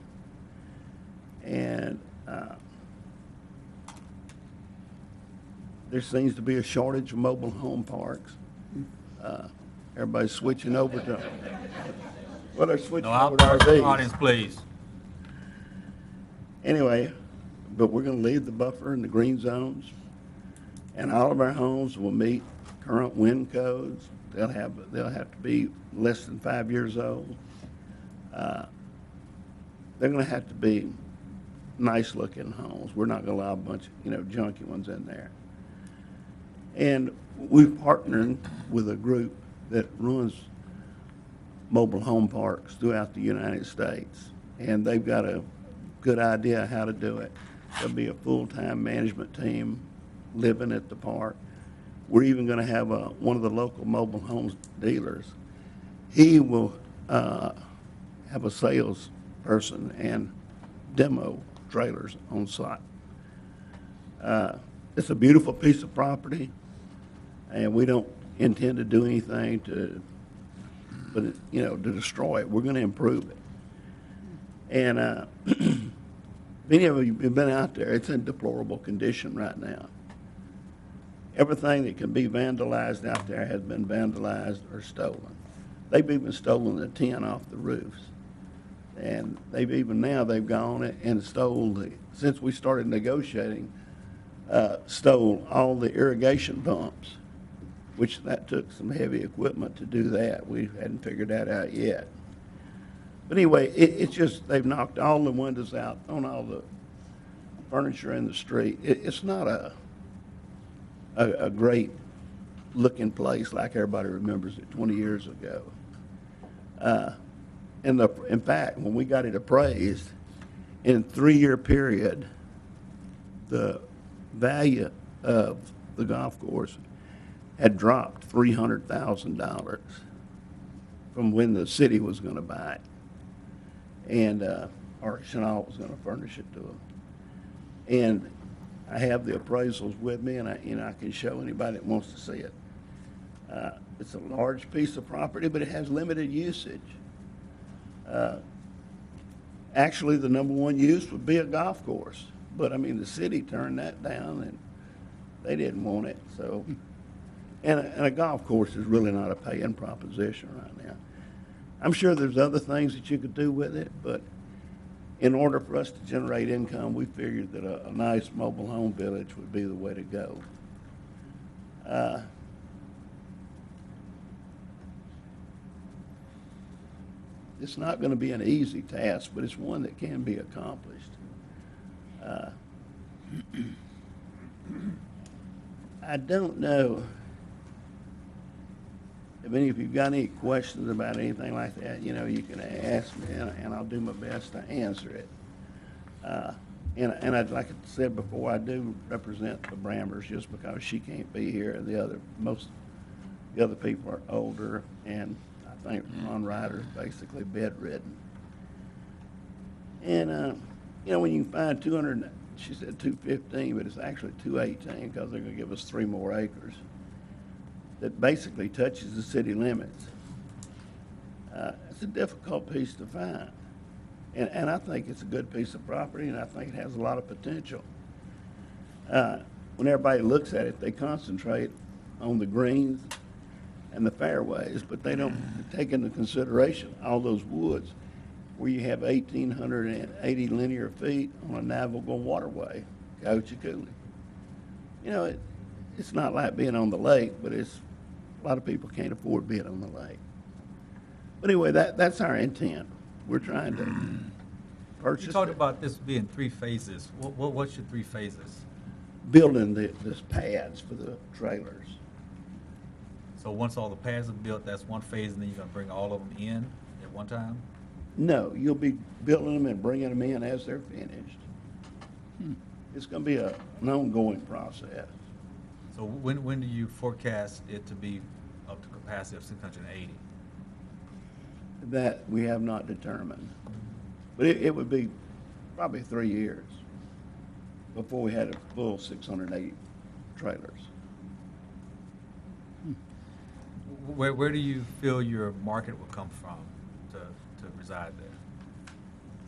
And there seems to be a shortage of mobile home parks. Everybody's switching over to, well, they're switching over to RVs. Audience, please. Anyway, but we're going to leave the buffer in the green zones, and all of our homes will meet current wind codes. They'll have to be less than 5 years old. They're going to have to be nice-looking homes. We're not going to allow a bunch of, junky ones in there. And we've partnered with a group that runs mobile home parks throughout the United States, and they've got a good idea how to do it. There'll be a full-time management team living at the park. We're even going to have one of the local mobile homes dealers. He will have a sales person and demo trailers on site. It's a beautiful piece of property, and we don't intend to do anything to destroy it. We're going to improve it. And many of you have been out there. It's in deplorable condition right now. Everything that can be vandalized out there has been vandalized or stolen. They've even stolen the tin off the roofs. And they've gone and since we started negotiating, stole all the irrigation pumps, which that took some heavy equipment to do that. We hadn't figured that out yet. But anyway, it's just they've knocked all the windows out on all the furniture in the street. It's not a great looking place like everybody remembers it 20 years ago. In fact, when we got it appraised, in a 3-year period, the value of the golf course had dropped $300,000 from when the city was going to buy it, and or Chenal was going to furnish it to them. And I have the appraisals with me, and I can show anybody that wants to see it. It's a large piece of property, but it has limited usage. Actually, the number one use would be a golf course, but the city turned that down, and they didn't want it. So, and a golf course is really not a paying proposition right now. I'm sure there's other things that you could do with it, but in order for us to generate income, we figured that a nice mobile home village would be the way to go. It's not going to be an easy task, but it's one that can be accomplished. I don't know if any of you've got any questions about anything like that, you know, you can ask me, and I'll do my best to answer it. And I'd like I said before, I do represent the Brammers just because she can't be here, and the other people are older, and I think Ron Ryder's basically bedridden. And you know, when you can find 200, she said 215, but it's actually 218 because they're going to give us 3 more acres. That basically touches the city limits. It's a difficult piece to find. And I think it's a good piece of property, and I think it has a lot of potential. When everybody looks at it, they concentrate on the greens and the fairways, but they don't take into consideration all those woods where you have 1,880 linear feet on a navigable waterway, Coachee Coulee. You know, it's not like being on the lake, but a lot of people can't afford being on the lake. But anyway, that's our intent. We're trying to purchase. You talked about this being 3 phases. What's your 3 phases? Building this pads for the trailers. So once all the pads are built, that's 1 phase, and then you're going to bring all of them in at one time? No, you'll be building them and bringing them in as they're finished. It's going to be an ongoing process. So when do you forecast it to be up to capacity of 680? That we have not determined. But it would be probably 3 years before we had a full 680 trailers. Where do you feel your market will come from to reside there?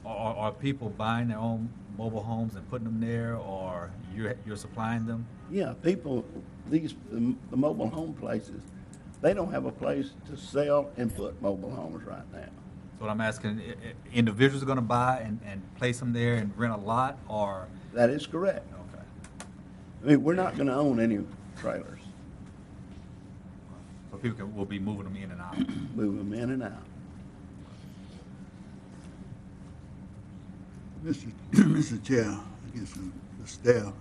Are people buying their own mobile homes and putting them there, or you're supplying them? Yeah, people, the mobile home places, they don't have a place to sell and put mobile homes right now. So what I'm asking, individuals are going to buy and place them there and rent a lot, or? That is correct. Okay. I mean, we're not going to own any trailers. So people will be moving them in and out? Move them in and out. Mr. Chair, I guess the staff,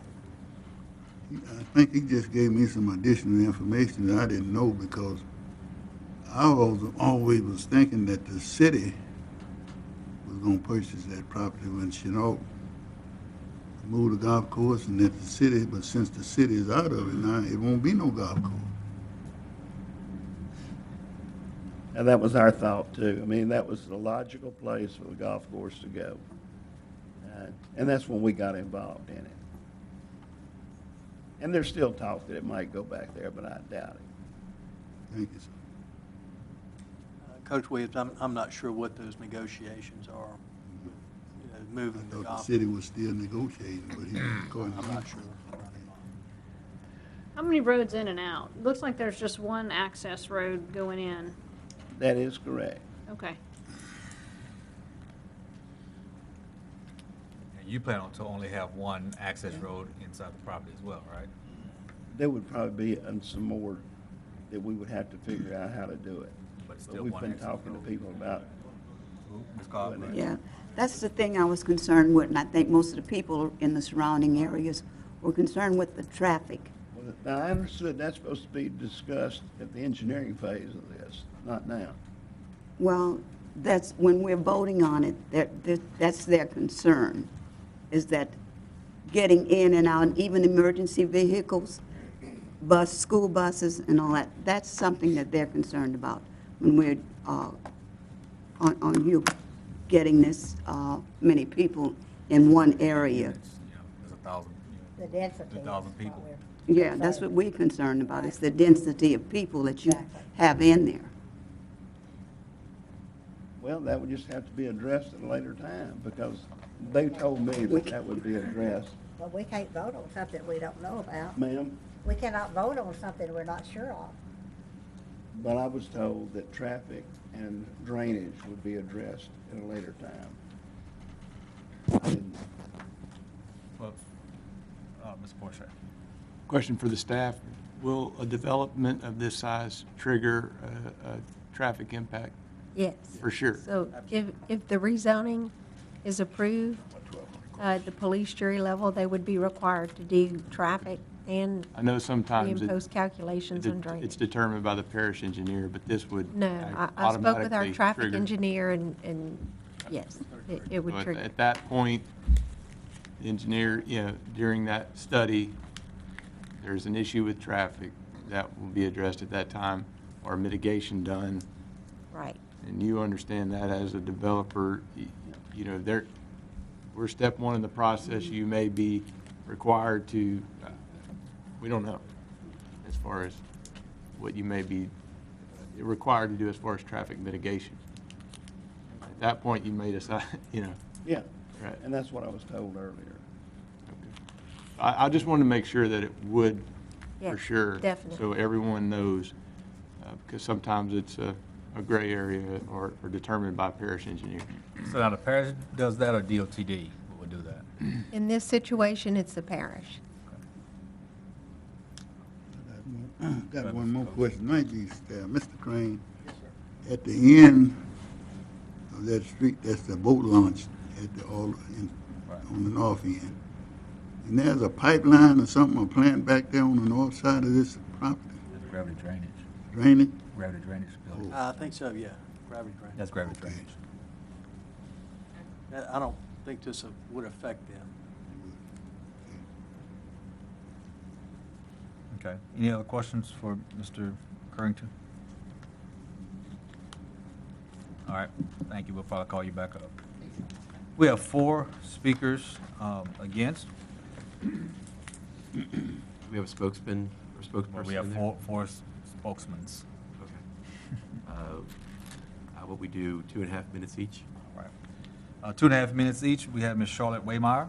I think he just gave me some additional information that I didn't know, because I always was thinking that the city was going to purchase that property when Chenault moved the golf course, and that the city, but since the city is out of it now, it won't be no golf course. And that was our thought too. I mean, that was the logical place for the golf course to go. And that's when we got involved in it. And there's still talk that it might go back there, but I doubt it. Thank you, sir. Coach Williams, I'm not sure what those negotiations are, you know, moving I the thought golf. the city was still negotiating, but according to I'm not sure. How many roads in and out? Looks like there's just one access road going in. That is correct. Okay. And you plan on to only have one access road inside the property as well, right? There would probably be some more that we would have to figure out how to do it. But still we've one been access talking to road. people about Ms. Cobb? Yeah, that's the thing I was concerned with, and I think most of the people in the surrounding areas were concerned with the traffic. Well, now, I understood that's supposed to be discussed at the engineering phase of this, not now. Well, that's, when we're voting on it, that's their concern, is that getting in and out, even emergency vehicles, school buses and all that, that's something that they're concerned about when we're on you getting this many people in one area. There's 1,000, The density. 2,000 people. Yeah, that's what we're concerned about, is the density of people that you have in there. Well, that would just have to be addressed at a later time, because they told me that would be addressed. Well, we can't vote on something we don't know about. Ma'am, We cannot vote on something we're not sure of. but I was told that traffic and drainage would be addressed at a later time. I didn't- Well, Ms. Porsche. Question for the staff. Will a development of this size trigger a traffic impact? Yes. For sure. So if the rezoning is approved, at the police jury level, they would be required to do traffic And I know sometimes pre-and post calculations on it's drainage. determined by the parish engineer, but this would No, I spoke with our automatically traffic trigger. engineer, and yes, it would So trigger. At that point, the engineer, during that study, there's an issue with traffic that will be addressed at that time, or mitigation done. Right. And you understand that as a developer, we're step one in the process. You may be required to, we don't know, as far as what you may be required to do as far as traffic mitigation. At that point, you may decide, Yeah, right. and that's what I was told earlier. I just wanted to make sure that it would, Yeah, for sure. definitely. So everyone knows, because sometimes it's a gray area or determined by parish engineer. So now the parish does that or DOTD would do that? In this situation, it's the parish. Got one more question. Might be, Mr. Crane, at the end of that street, that's the boat launch at the, on the north end. And there's a pipeline or something, a plant back there on the north side of this property? That's gravity drainage. Drainage? Gravity drainage building. I think so, yeah, gravity drain. That's gravity drainage. I don't think this would affect them. Okay. Any other questions for Mr. Currington? All right. Thank you. We'll probably call you back up. We have 4 speakers against. Do we have a spokesman or spokesperson? Well, we have in there? four spokesmen. Okay. How about we do 2.5 minutes each? All right. 2.5 minutes each. We have Ms. Charlotte Waymeyer.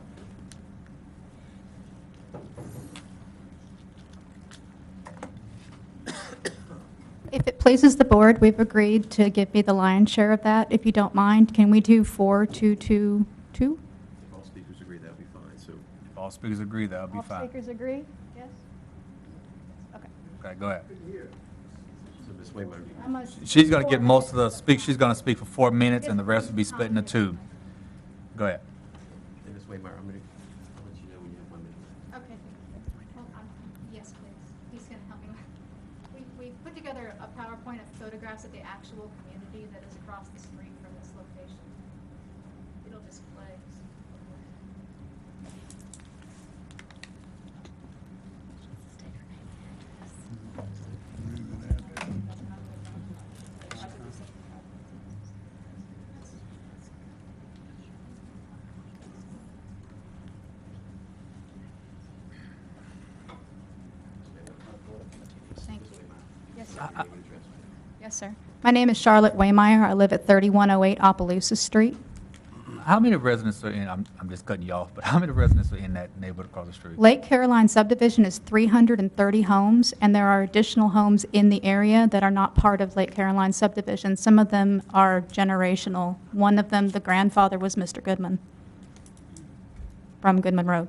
If it pleases the board, we've agreed to give me the lion's share of that. If you don't mind, can we do 4-2-2-2? If all speakers agree, that'll be fine, so. If all speakers agree, that'll be All fine. speakers agree? Yes? Okay. Okay, go ahead. So Ms. Waymeyer, I'm a- She's going to get most of the speak. She's going to speak for 4 minutes, and the rest will be split into 2. Go ahead. Hey, Ms. Waymeyer, I'll let you know when you have 1 minute. Okay. Well, yes, please. He's going to help me. We put together a PowerPoint of photographs of the actual community that is across the street from this location. It'll display. Thank you. Yes, sir. Yes, sir. My name is Charlotte Waymeyer. I live at 3108 Opelousas Street. How many residents are in, I'm just cutting you off, but how many residents are in that neighborhood across the street? Lake Caroline subdivision is 330 homes, and there are additional homes in the area that are not part of Lake Caroline subdivision. Some of them are generational. One of them, the grandfather was Mr. Goodman from Goodman Road.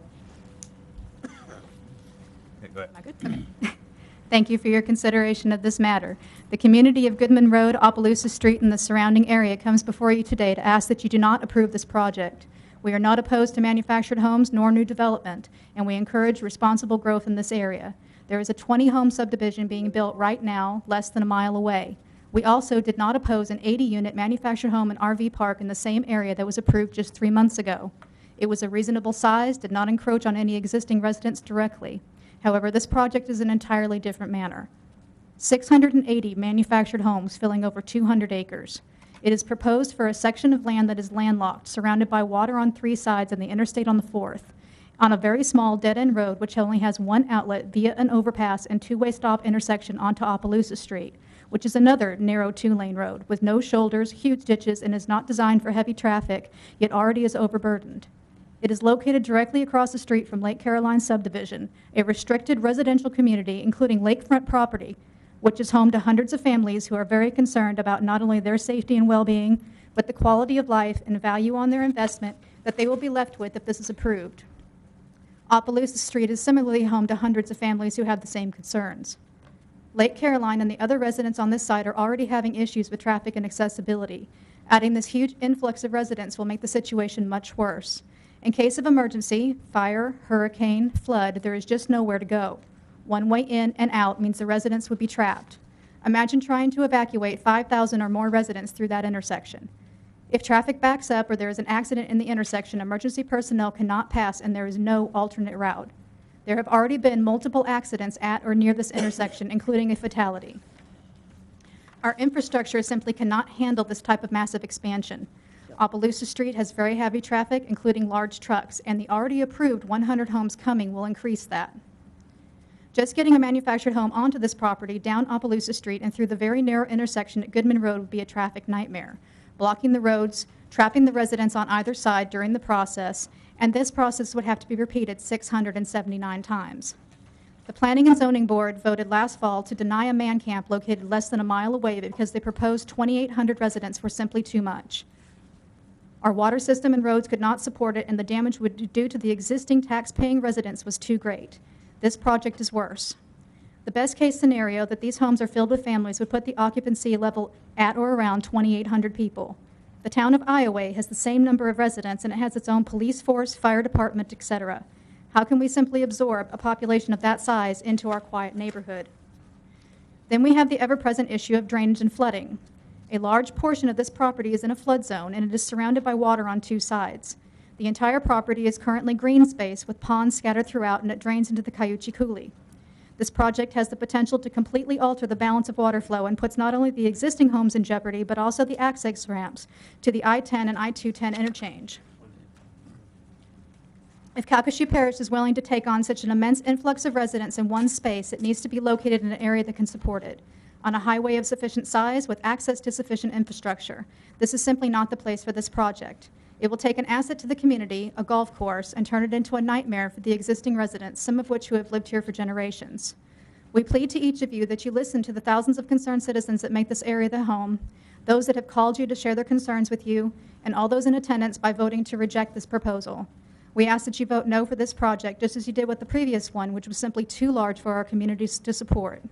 Okay, go ahead. Am I good? Okay. Thank you for your consideration of this matter. The community of Goodman Road, Opelousas Street, and the surrounding area comes before you today to ask that you do not approve this project. We are not opposed to manufactured homes nor new development, and we encourage responsible growth in this area. There is a 20-home subdivision being built right now, less than a mile away. We also did not oppose an 80-unit manufactured home and RV park in the same area that was approved just 3 months ago. It was a reasonable size, did not encroach on any existing residents directly. However, this project is an entirely different matter. 680 manufactured homes filling over 200 acres. It is proposed for a section of land that is landlocked, surrounded by water on 3 sides and the interstate on the 4th, on a very small dead-end road which only has one outlet via an overpass and two-way stop intersection onto Opelousas Street, which is another narrow 2-lane road with no shoulders, huge ditches, and is not designed for heavy traffic, yet already is overburdened. It is located directly across the street from Lake Caroline subdivision, a restricted residential community including lakefront property, which is home to hundreds of families who are very concerned about not only their safety and well-being, but the quality of life and value on their investment that they will be left with if this is approved. Opelousas Street is similarly home to hundreds of families who have the same concerns. Lake Caroline and the other residents on this site are already having issues with traffic and accessibility. Adding this huge influx of residents will make the situation much worse. In case of emergency, fire, hurricane, flood, there is just nowhere to go. One way in and out means the residents would be trapped. Imagine trying to evacuate 5,000 or more residents through that intersection. If traffic backs up or there is an accident in the intersection, emergency personnel cannot pass and there is no alternate route. There have already been multiple accidents at or near this intersection, including a fatality. Our infrastructure simply cannot handle this type of massive expansion. Opelousas Street has very heavy traffic, including large trucks, and the already approved 100 homes coming will increase that. Just getting a manufactured home onto this property, down Opelousas Street and through the very narrow intersection at Goodman Road would be a traffic nightmare, blocking the roads, trapping the residents on either side during the process, and this process would have to be repeated 679 times. The Planning and Zoning Board voted last fall to deny a man camp located less than a mile away because they proposed 2,800 residents were simply too much. Our water system and roads could not support it, and the damage would due to the existing tax-paying residents was too great. This project is worse. The best case scenario that these homes are filled with families would put the occupancy level at or around 2,800 people. The town of Iowa has the same number of residents, and it has its own police force, fire department, etc. How can we simply absorb a population of that size into our quiet neighborhood? Then we have the ever-present issue of drainage and flooding. A large portion of this property is in a flood zone, and it is surrounded by water on two sides. The entire property is currently green space with ponds scattered throughout, and it drains into the Cayuchi Coulee. This project has the potential to completely alter the balance of water flow and puts not only the existing homes in jeopardy, but also the access ramps to the I-10 and I-210 interchange. If Calcasieu Parish is willing to take on such an immense influx of residents in one space, it needs to be located in an area that can support it, on a highway of sufficient size with access to sufficient infrastructure. This is simply not the place for this project. It will take an asset to the community, a golf course, and turn it into a nightmare for the existing residents, some of which who have lived here for generations. We plead to each of you that you listen to the thousands of concerned citizens that make this area their home, those that have called you to share their concerns with you, and all those in attendance by voting to reject this proposal. We ask that you vote no for this project, just as you did with the previous one, which was simply too large for our communities to support.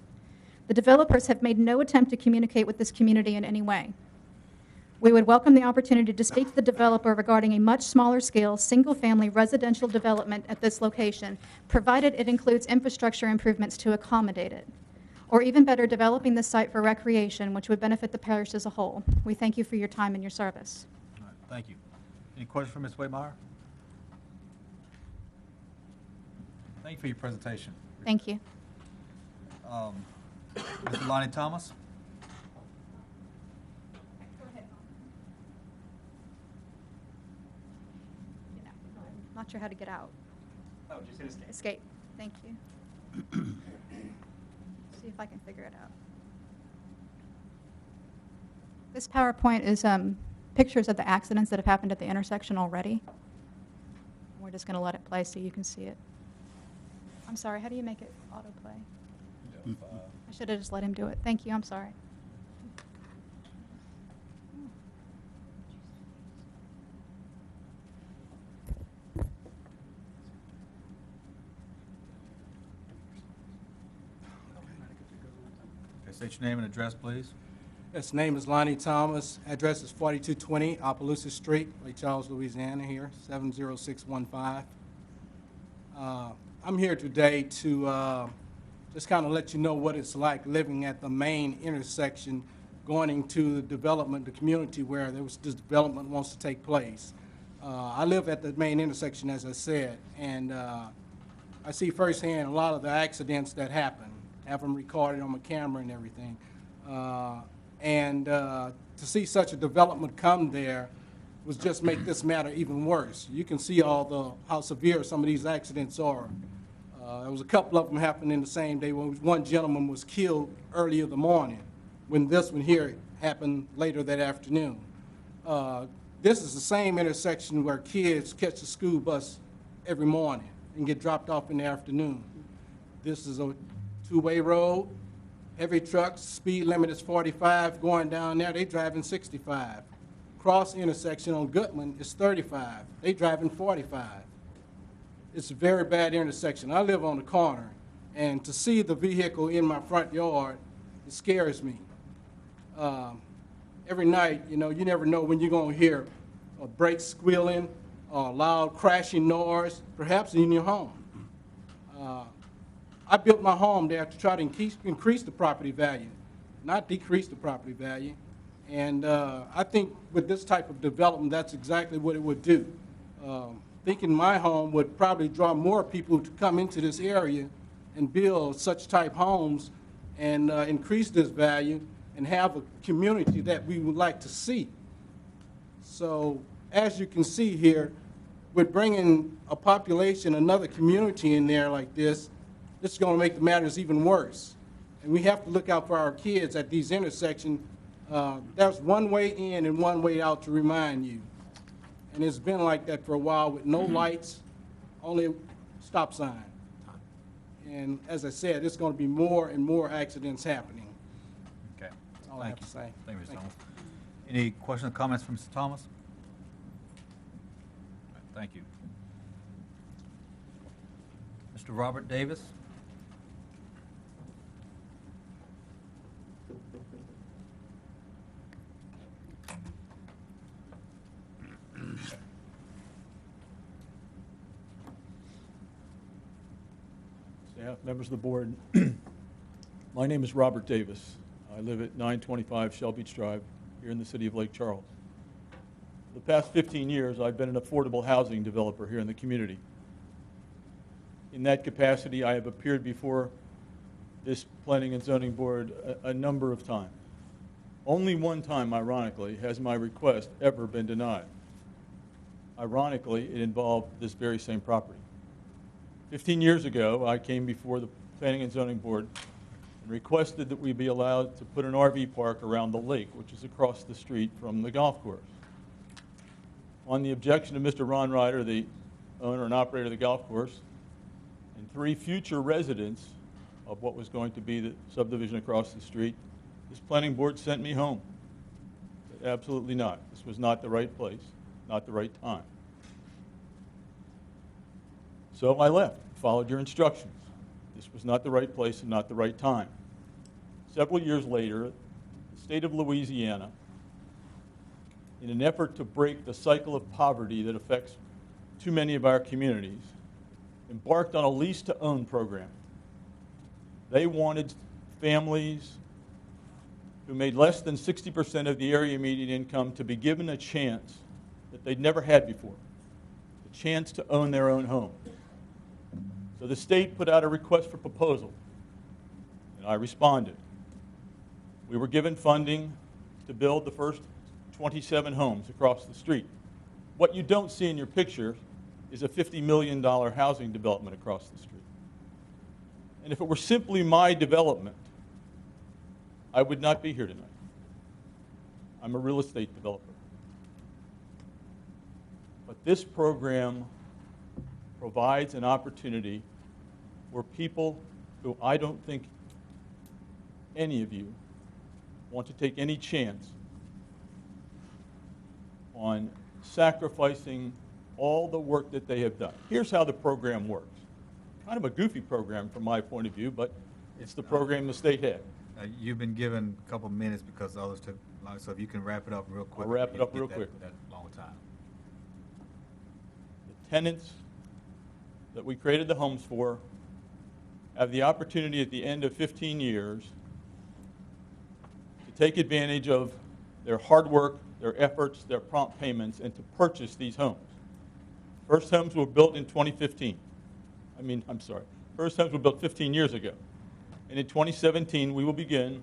The developers have made no attempt to communicate with this community in any way. We would welcome the opportunity to speak to the developer regarding a much smaller scale, single-family residential development at this location, provided it includes infrastructure improvements to accommodate it. Or even better, developing this site for recreation, which would benefit the parish as a whole. We thank you for your time and your service. All right, thank you. Any questions for Ms. Waymire? Thank you for your presentation. Thank you. Mr. Lonnie Thomas? Not sure how to get out. Oh, just hit escape. Escape. Thank you. See if I can figure it out. This PowerPoint is pictures of the accidents that have happened at the intersection already. We're just going to let it play so you can see it. I'm sorry, how do you make it autoplay? I should have just let him do it. Thank you, I'm sorry. Okay, state your name and address, please. Yes, name is Lonnie Thomas. Address is 4220 Opelousas Street, Lake Charles, Louisiana here, 70615. I'm here today to just kind of let you know what it's like living at the main intersection going into the development, the community where this development wants to take place. I live at the main intersection, as I said, and I see firsthand a lot of the accidents that happen. Have them recorded on my camera and everything. To see such a development come there was just make this matter even worse. You can see how severe some of these accidents are. There was a couple of them happening the same day when one gentleman was killed early in the morning when this one here happened later that afternoon. This is the same intersection where kids catch the school bus every morning and get dropped off in the afternoon. This is a two-way road. Heavy trucks, speed limit is 45. Going down there, they driving 65. Cross intersection on Goodman is 35. They driving 45. It's a very bad intersection. I live on the corner, and to see the vehicle in my front yard, it scares me. Every night, you never know when you're going to hear brakes squealing, or loud crashing noise, perhaps in your home. I built my home there to try to increase the property value, not decrease the property value. And I think with this type of development, that's exactly what it would do. Thinking my home would probably draw more people to come into this area and build such type homes and increase this value and have a community that we would like to see. So as you can see here, with bringing a population, another community in there like this, this is going to make the matters even worse. And we have to look out for our kids at these intersections. There's one way in and one way out, to remind you. And it's been like that for a while with no lights, only a stop sign. And as I said, there's going to be more and more accidents happening. Okay. That's all I have to say. Thank you, Mr. Thomas. Any questions or comments from Mr. Thomas? All right, thank you. Mr. Robert Davis? Staff, members of the board, my name is Robert Davis. I live at 925 Shell Beach Drive here in the city of Lake Charles. For the past 15 years, I've been an affordable housing developer here in the community. In that capacity, I have appeared before this Planning and Zoning Board a number of times. Only one time, ironically, has my request ever been denied. Ironically, it involved this very same property. 15 years ago, I came before the Planning and Zoning Board and requested that we be allowed to put an RV park around the lake, which is across the street from the golf course. On the objection of Mr. Ron Ryder, the owner and operator of the golf course, and 3 future residents of what was going to be the subdivision across the street, this planning board sent me home. Absolutely not. This was not the right place, not the right time. So I left, followed your instructions. This was not the right place and not the right time. Several years later, the state of Louisiana, in an effort to break the cycle of poverty that affects too many of our communities, embarked on a lease-to-own program. They wanted families who made less than 60% of the area median income to be given a chance that they'd never had before, the chance to own their own home. So the state put out a request for proposal, and I responded. We were given funding to build the first 27 homes across the street. What you don't see in your picture is a $50 million housing development across the street. And if it were simply my development, I would not be here tonight. I'm a real estate developer. But this program provides an opportunity where people who I don't think any of you want to take any chance on sacrificing all the work that they have done. Here's how the program works. Kind of a goofy program from my point of view, but it's the program the state had. You've been given a couple minutes because others took long, so if you can wrap it up real quick. I'll wrap it up real get quick. That long time. The tenants that we created the homes for have the opportunity at the end of 15 years to take advantage of their hard work, their efforts, their prompt payments, and to purchase these homes. First homes were built in 2015. First homes were built 15 years ago. And in 2017, we will begin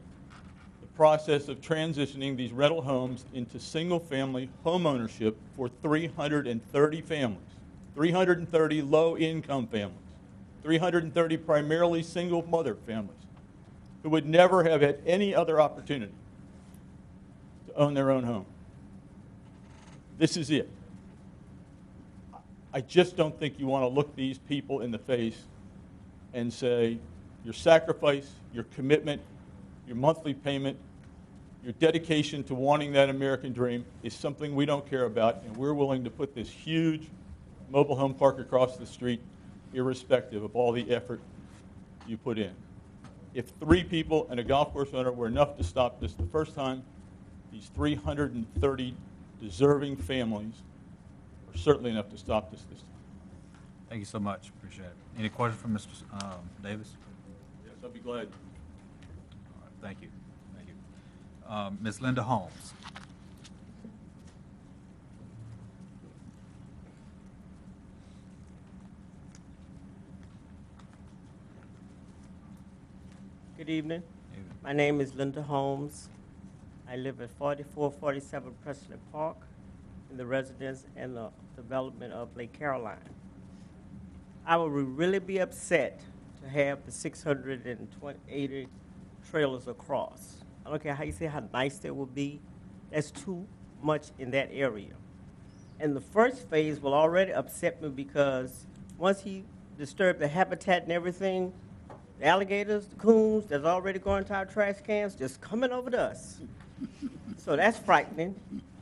the process of transitioning these rental homes into single-family home ownership for 330 families, 330 low-income families, 330 primarily single-mother families who would never have had any other opportunity to own their own home. This is it. I just don't think you want to look these people in the face and say, your sacrifice, your commitment, your monthly payment, your dedication to wanting that American dream is something we don't care about, and we're willing to put this huge mobile home park across the street irrespective of all the effort you put in. If 3 people and a golf course owner were enough to stop this the first time, these 330 deserving families are certainly enough to stop this time. Thank you so much. Appreciate it. Any questions from Mr. Davis? Yes, I'll be glad. All right, thank you. Thank you. Ms. Linda Holmes. Good evening. My name is Linda Holmes. I live at 4447 Presley Park in the residence and the development of Lake Caroline. I would really be upset to have the 680 trailers across. I don't care how you say how nice they will be. That's too much in that area. And the first phase will already upset me because once he disturbed the habitat and everything, the alligators, the coons that's already going to our trash cans, just coming over to us. So that's frightening.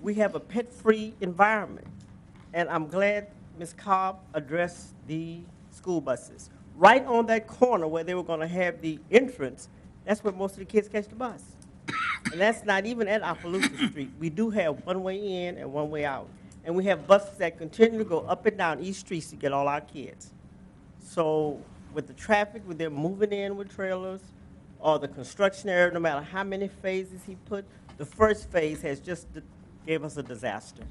We have a pet-free environment. And I'm glad Ms. Cobb addressed the school buses. Right on that corner where they were going to have the entrance, that's where most of the kids catch the bus. And that's not even at Opelousas Street. We do have one way in and one way out. And we have buses that continue to go up and down East Street to get all our kids. So with the traffic, with them moving in with trailers, or the construction area, no matter how many phases he put, the first phase has just gave us a disaster.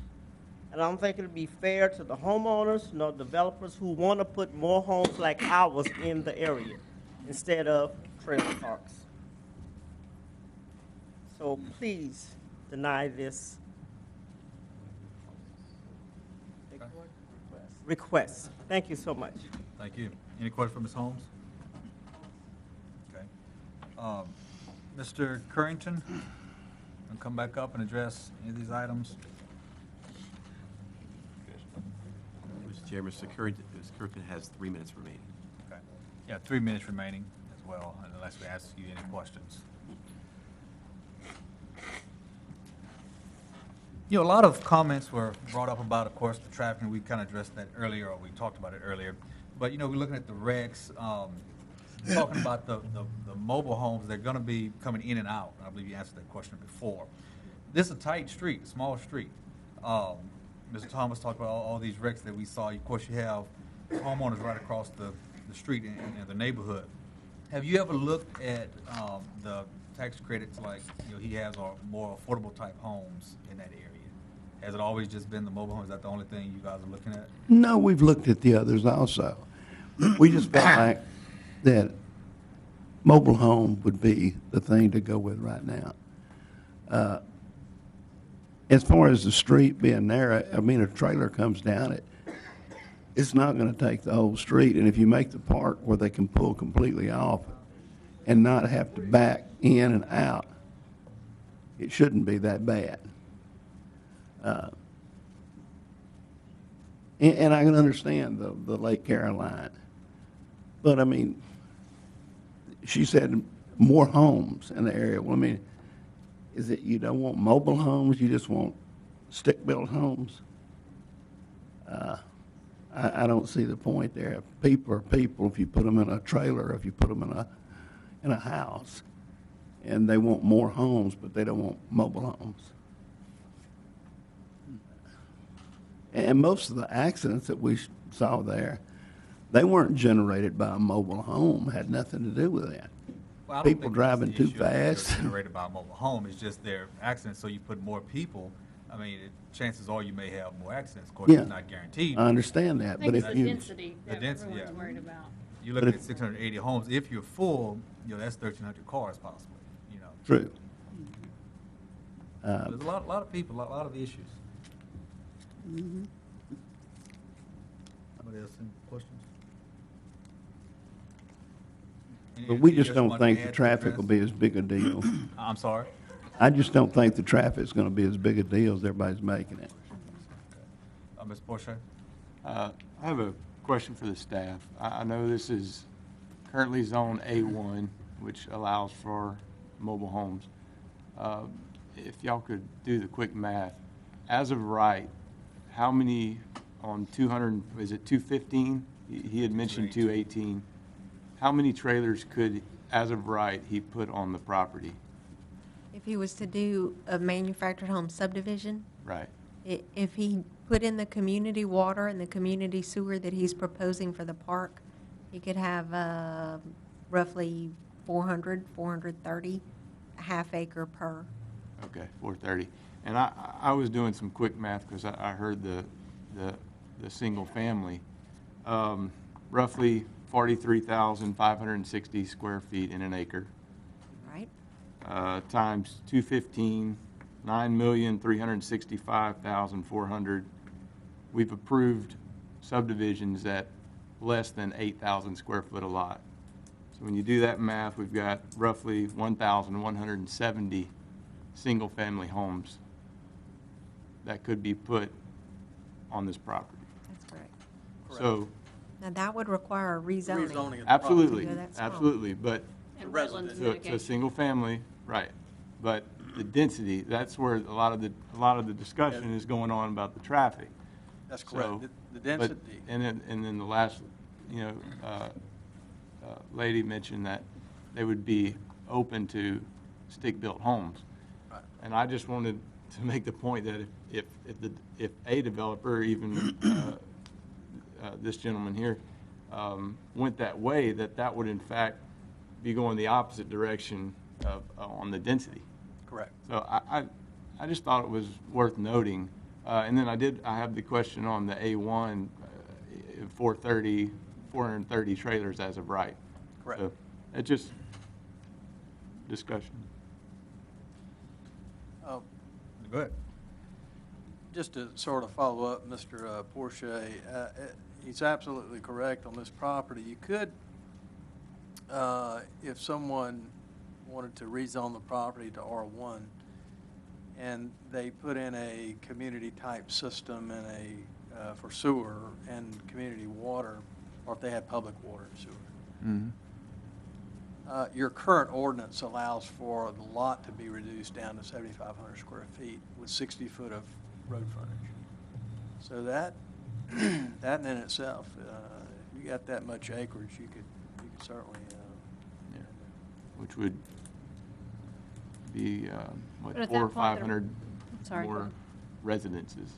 And I don't think it'll be fair to the homeowners nor developers who want to put more homes like ours in the area instead of trailer parks. So please deny this request. Thank you so much. Thank you. Any questions for Ms. Holmes? Okay. Mr. Currington, want to come back up and address any of these items? Mr. Chair, Mr. Currington has 3 minutes remaining. Okay. Yeah, 3 minutes remaining as well, unless we ask you any questions. You know, a lot of comments were brought up about, of course, the traffic, and we kind of addressed that earlier, or we talked about it earlier. But, you know, we're looking at the regs, talking about the mobile homes, they're going to be coming in and out. I believe you answered that question before. This is a tight street, small street. Mr. Thomas talked about all these wrecks that we saw. Of course, you have homeowners right across the street in the neighborhood. Have you ever looked at the tax credits like he has, or more affordable type homes in that area? Has it always just been the mobile home? Is that the only thing you guys are looking at? No, we've looked at the others also. We just felt like that mobile home would be the thing to go with right now. As far as the street being narrow, I mean, a trailer comes down it, it's not going to take the whole street. And if you make the park where they can pull completely off and not have to back in and out, it shouldn't be that bad. And I can understand the Lake Caroline. But, I mean, she said more homes in the area. Well, I mean, is it you don't want mobile homes, you just want stick-built homes? I don't see the point there. People are people if you put them in a trailer, if you put them in a house. And they want more homes, but they don't want mobile homes. And most of the accidents that we saw there, they weren't generated by a mobile home, had nothing to do with that. Well, I don't People think driving that's the too issue if fast. they're generated by a mobile home. It's just their accidents, so you put more people. I mean, chances are you may have more accidents. Of course, Yeah, it's not guaranteed. I understand that, but if you... density The that density, everyone's yeah. worried about. You're looking But at if- 680 homes. If you're full, that's 1,300 cars possibly. True. There's a lot of people, a lot of issues. Mhm. Anybody else any questions? But we Anything just else you don't want to think add the to traffic address? will be as big a deal. I'm sorry? I just don't think the traffic's going to be as big a deal as everybody's making it. Ms. Porsche? I have a question for the staff. I know this is currently zone A1, which allows for mobile homes. If y'all could do the quick math, as of right, how many on 200, is it 215? He had mentioned 218. How many trailers could, as of right, he put on the property? If he was to do a manufactured home subdivision, Right. if he put in the community water and the community sewer that he's proposing for the park, he could have roughly 430, a half acre per. Okay, 430. And I was doing some quick math because I heard the single family, roughly 43,560 square feet in an acre. Right. Times 215, 9,365,400. We've approved subdivisions at less than 8,000 square foot a lot. So when you do that math, we've got roughly 1,170 single-family homes that could be put on this property. That's correct. So, Now, that would require a rezoning. Rezoning of the absolutely, property. That's wrong. absolutely, but And wetlands to a mitigation. single family, right. But the density, that's where a lot of the discussion is going on about the traffic. That's correct. So, The but- density. And then the last, lady mentioned that they would be open to stick-built homes. Right. And I just wanted to make the point that if a developer, even this gentleman here, went that way, that would in fact be going the opposite direction on the density. Correct. So I just thought it was worth noting. And then I have the question on the A1, 430 trailers as of right. Correct. So it's just discussion. Go ahead. Just to sort of follow up, Mr. Porsche, he's absolutely correct on this property. You could, if someone wanted to rezone the property to R1, and they put in a community-type system and for sewer and community water, or if they had public water and sewer. Mm-hmm. Your current ordinance allows for the lot to be reduced down to 7,500 square feet with 60 foot of road frontage. So that in itself, if you got that much acreage, you could certainly. Which would be, But at 400 or that point, 500 Sorry, go more ahead. residences.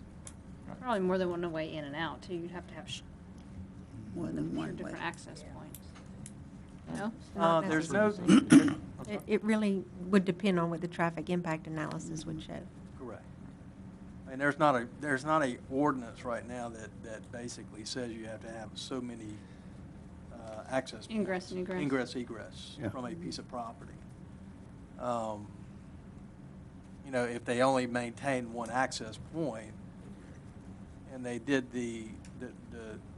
Probably more than one way in and out, too. You'd have to have More than one way. different access points. No? Not There's no. necessarily. It really would depend on what the traffic impact analysis would show. Correct. I mean, there's not a ordinance right now that basically says you have to have so many access. Ingress points. and egress. Egress Yeah. from a piece of property. If they only maintain one access point, and they did the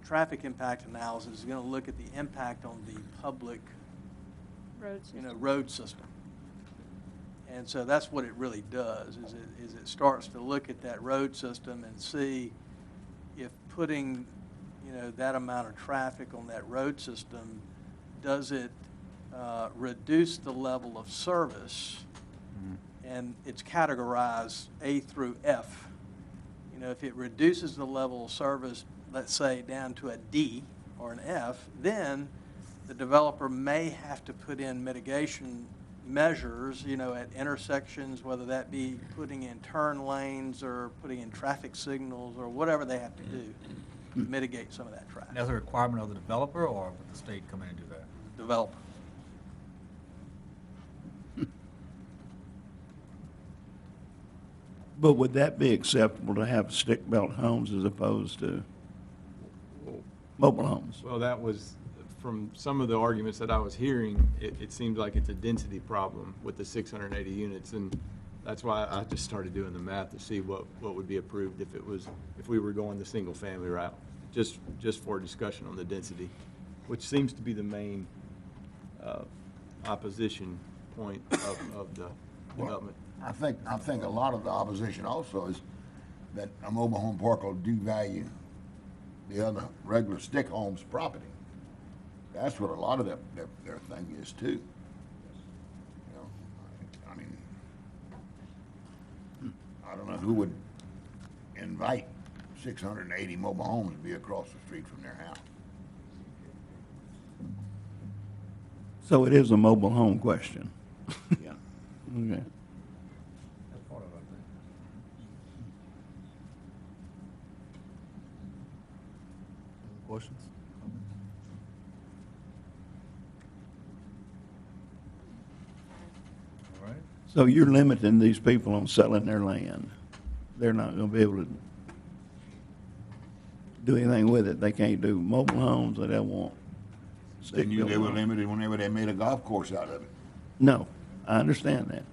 traffic impact analysis, is going to look at the impact on the public Road system. road system. And so that's what it really does, is it starts to look at that road system and see if putting, that amount of traffic on that road system, does it reduce the level of service? And it's categorized A through F. If it reduces the level of service, let's say down to a D or an F, then the developer may have to put in mitigation measures, at intersections, whether that be putting in turn lanes or putting in traffic signals or whatever they have to do to mitigate some of that traffic. That's a requirement of the developer, or would the state come in and do that? Developer. But would that be acceptable to have stick-built homes as opposed to mobile homes? Well, that was, from some of the arguments that I was hearing, it seemed like it's a density problem with the 680 units, and that's why I just started doing the math to see what would be approved if we were going the single-family route, just for discussion on the density, which seems to be the main opposition point of the development. I think a lot of the opposition also is that a mobile home park will devalue the other regular stick homes property. That's what a lot of their thing is too. I mean, I don't know who would invite 680 mobile homes to be across the street from their house. So it is a mobile home question. Yeah. Okay. That's part of it. questions? All right. So you're limiting these people on selling their land. They're not going to be able to do anything with it. They can't do mobile homes, or they won't. They knew they were limited whenever they made a golf course out of it. No, I understand that.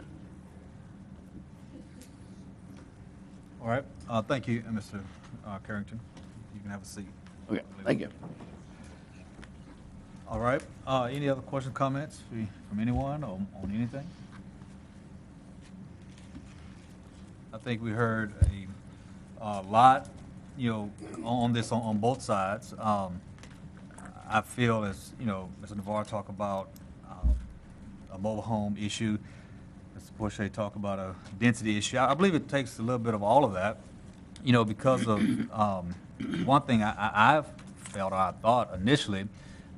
All right. Thank you, Mr. Carrington. You can have a seat. Okay, thank you. All right. Any other questions, comments from anyone on anything? I think we heard a lot, on this on both sides. I feel, as Mr. Navarre talked about a mobile home issue, Mr. Porsche talked about a density issue. I believe it takes a little bit of all of that, because of one thing I've felt, or I thought initially,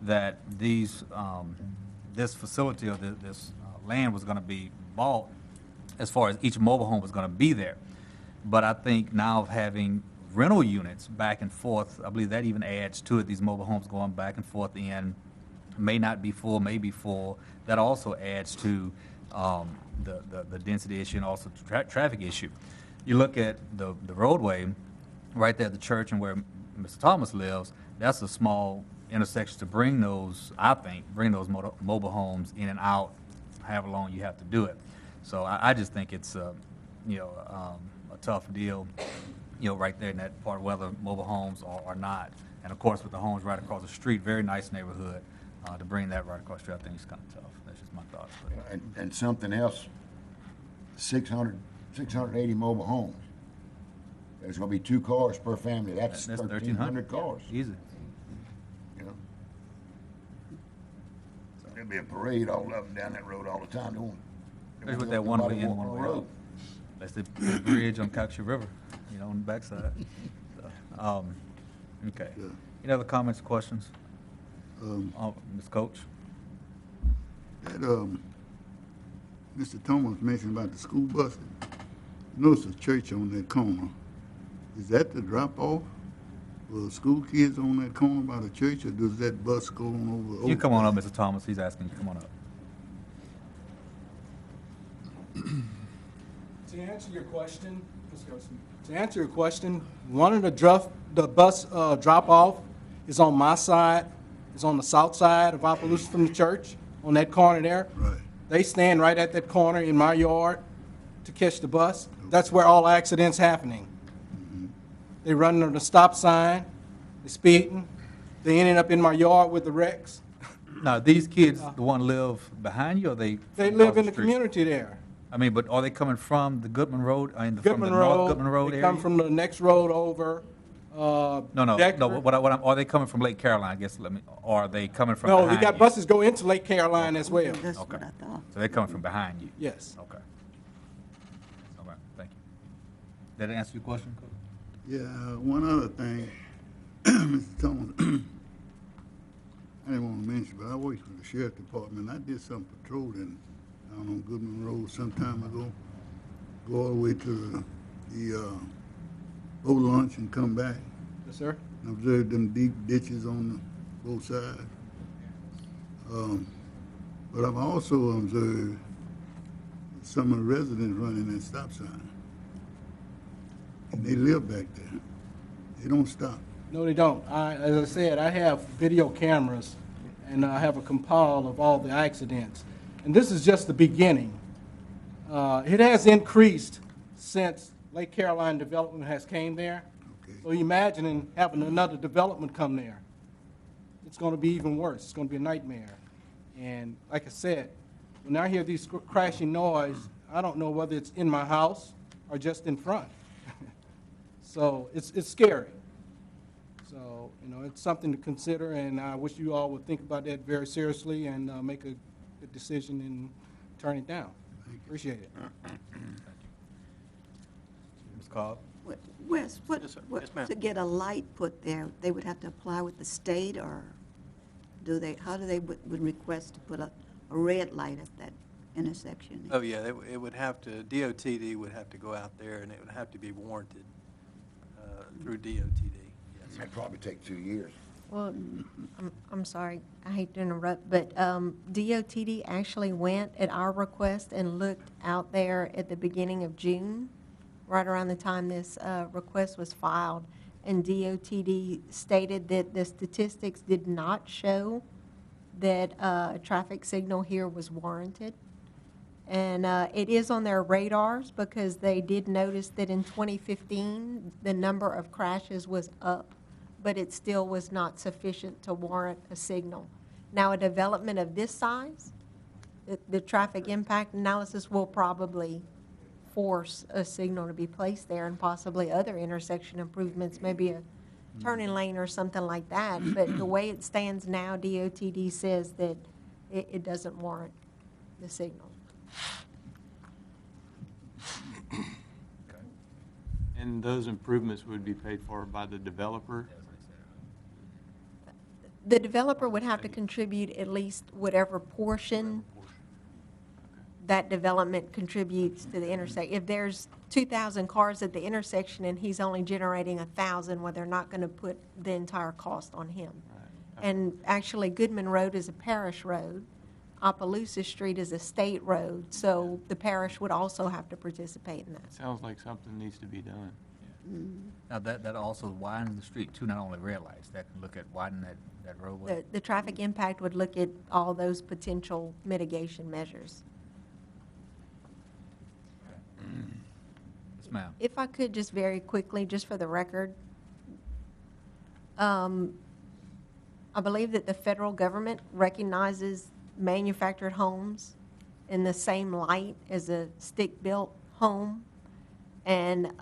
that this facility or this land was going to be bought as far as each mobile home was going to be there. But I think now having rental units back and forth, I believe that even adds to it. These mobile homes going back and forth in, may not be full, may be full. That also adds to the density issue and also traffic issue. You look at the roadway right there at the church and where Mr. Thomas lives, that's a small intersection to bring those, mobile homes in and out, however long you have to do it. So I just think it's a tough deal, right there in that part, whether mobile homes or not. And of course, with the homes right across the street, very nice neighborhood, to bring that right across the street, I think it's kind of tough. That's just my thoughts. And something else, 680 mobile homes. There's going to be 2 cars per family. That's 1,300 cars. Easy. So there'll be a parade all up and down that road all the time. Especially with that one way in, one way out. That's the bridge on Calcasieu River, on the backside. So, okay. Yeah. Any other comments or questions? Ms. Coach? That, Mr. Thomas mentioned about the school buses. Notice a church on that corner. Is that the drop-off for the school kids on that corner by the church, or does that bus go on over? You come on up, Mr. Thomas. He's asking you to come on up. To answer your question, one of the bus drop-off is on my side. It's on the south side of Opelousas from the church, on that corner there. Right. They stand right at that corner in my yard to catch the bus. That's where all accidents happening. They run on the stop sign, they speeding, they ended up in my yard with the wrecks. Now, these kids, the one live behind you, or they? They live in the community there. I mean, but are they coming from the Goodman Road, from the Goodman North Goodman Road they area? come from the next road over. No. Are they coming from Lake Caroline? I guess. Or are they coming from? No, behind we got you? buses go into Lake Caroline as well. That's Okay. what I thought. So they're coming from behind you. Yes. Okay. All right. Thank you. Did that answer your question, Coach? Yeah, one other thing, Mr. Thomas, I didn't want to mention, but I worked for the sheriff department. I did some patrolling down on Goodman Road some time ago. Go all the way to the boat launch and come back. Yes, sir. And observe them deep ditches on both sides. But I've also observed some of the residents running that stop sign. And they live back there. They don't stop. No, they don't. As I said, I have video cameras, and I have a compile of all the accidents. And this is just the beginning. It has increased since Lake Caroline Development has came there. Okay. So imagining having another development come there. It's going to be even worse. It's going to be a nightmare. And like I said, when I hear these crashing noise, I don't know whether it's in my house or just in front. So it's scary. So, it's something to consider, and I wish you all would think about that very seriously and make a good decision and turn it down. Appreciate it. Ms. Cobb? Wes, Yes, sir. Yes, ma'am. to get a light put there, they would have to apply with the state, or how do they would request to put a red light at that intersection? Oh, yeah, it would have to, DOTD would have to go out there, and it would have to be warranted through DOTD. Yes. That'd probably take 2 years. Well, I'm sorry, I hate to interrupt, but DOTD actually went at our request and looked out there at the beginning of June, right around the time this request was filed, and DOTD stated that the statistics did not show that a traffic signal here was warranted. And it is on their radars because they did notice that in 2015, the number of crashes was up, but it still was not sufficient to warrant a signal. Now, a development of this size, the traffic impact analysis will probably force a signal to be placed there, and possibly other intersection improvements, maybe a turning lane or something like that. But the way it stands now, DOTD says that it doesn't warrant the signal. And those improvements would be paid for by the developer? The developer would have to contribute at least whatever portion that development contributes to the intersection. If there's 2,000 cars at the intersection and he's only generating 1,000, well, they're not going to put the entire cost on him. And actually, Goodman Road is a parish road. Opelousas Street is a state road, so the parish would also have to participate in that. Sounds like something needs to be done. Now, that also widens the street too, not only red lights, that can look at widening that roadway. The traffic impact would look at all those potential mitigation measures. Yes, ma'am. If I could just very quickly, just for the record, I believe that the federal government recognizes manufactured homes in the same light as a stick-built home. And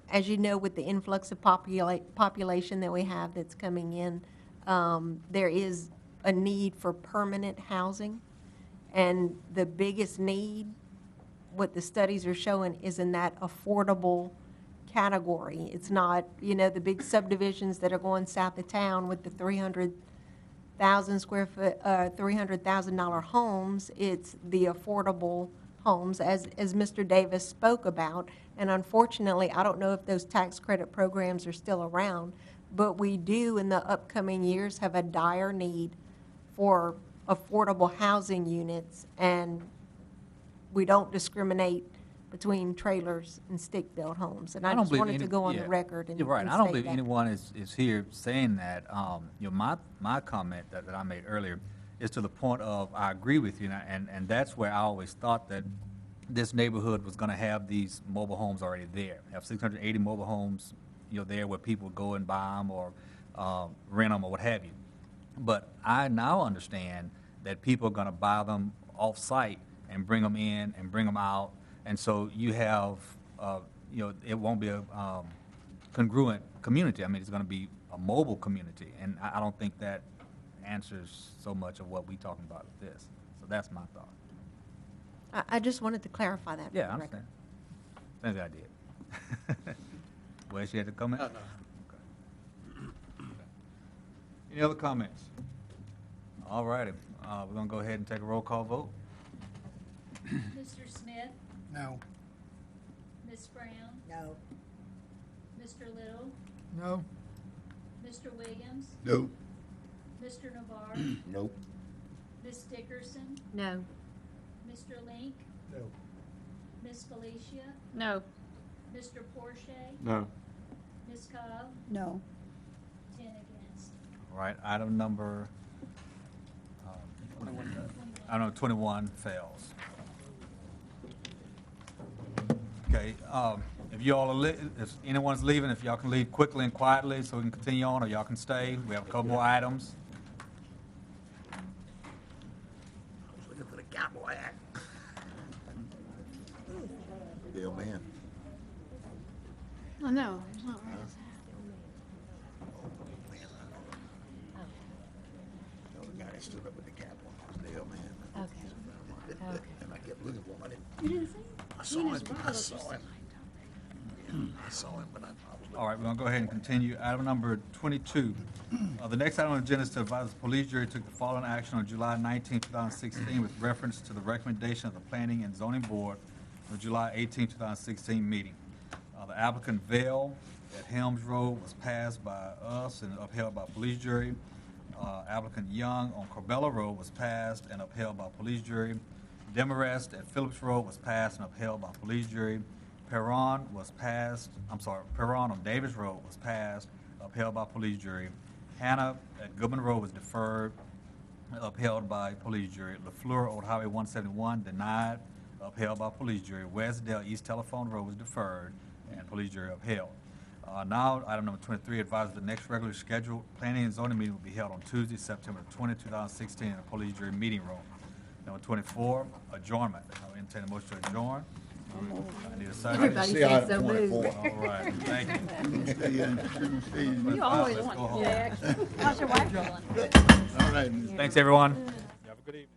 as you know, with the influx of population that we have that's coming in, there is a need for permanent housing. And the biggest need, what the studies are showing, is in that affordable category. It's not, the big subdivisions that are going south of town with the 300,000 square foot, $300,000 homes. It's the affordable homes, as Mr. Davis spoke about. And unfortunately, I don't know if those tax credit programs are still around, but we do in the upcoming years have a dire need for affordable housing units, and we don't discriminate between trailers and stick-built homes. And I just wanted to go on the record and You're right. and I don't state believe that. anyone is here saying that. My comment that I made earlier is to the point of, I agree with you, and that's where I always thought that this neighborhood was going to have these mobile homes already there, have 680 mobile homes, there where people go and buy them or rent them or what have you. But I now understand that people are going to buy them off-site and bring them in and bring them out. And so you have, it won't be a congruent community. I mean, it's going to be a mobile community. And I don't think that answers so much of what we're talking about with this. So that's my thought. I just wanted to clarify that. for Yeah, the I record. understand. Same as I did. Well, she had to comment? No. Okay. Any other comments? All righty. We're going to go ahead and take a roll call vote. Mr. Smith? No. Ms. Brown? No. Mr. Little? No. Mr. Williams? Nope. Mr. Navarre? Nope. Ms. Dickerson? No. Mr. Link? No. Ms. Felicia? No. Mr. Porsche? No. Ms. Cobb? No. 10 against. All right, item number 21 fails. Okay, if you all are, if anyone's leaving, if y'all can leave quickly and quietly so we can continue on, or y'all can stay. We have a couple more items. Looking for the cowboy act. Deal, man. Oh, no, there's not right. The guy that stood up with the cap on was Dale, man. Okay. And I kept looking for him. I didn't. You didn't see? I saw him. I saw him. I saw him, but I was looking. All right, we're going to go ahead and continue. Item number 22. The next item on the agenda is to advise the police jury took the following action on July 19, 2016, with reference to the recommendation of the Planning and Zoning Board of July 18, 2016 meeting. The applicant Vail at Helms Road was passed by us and upheld by police jury. Applicant Young on Corbella Road was passed and upheld by police jury. Demarest at Phillips Road was passed and upheld by police jury. Perron on Davis Road was passed, upheld by police jury. Hannah at Goodman Road was deferred, upheld by police jury. LaFleur, Old Highway 171, denied, upheld by police jury. Westdale East Telephone Road was deferred, and police jury upheld. Now, item number 23, advises the next regularly scheduled planning and zoning meeting will be held on Tuesday, September 20, 2016, in the police jury meeting room. Number 24, adjournment. I'll entertain a motion to adjourn. I need a second. Everybody says so moved. All right, thank you. You always Let's want go home. to. How's your wife doing? All right. Thanks, everyone. Have a good evening.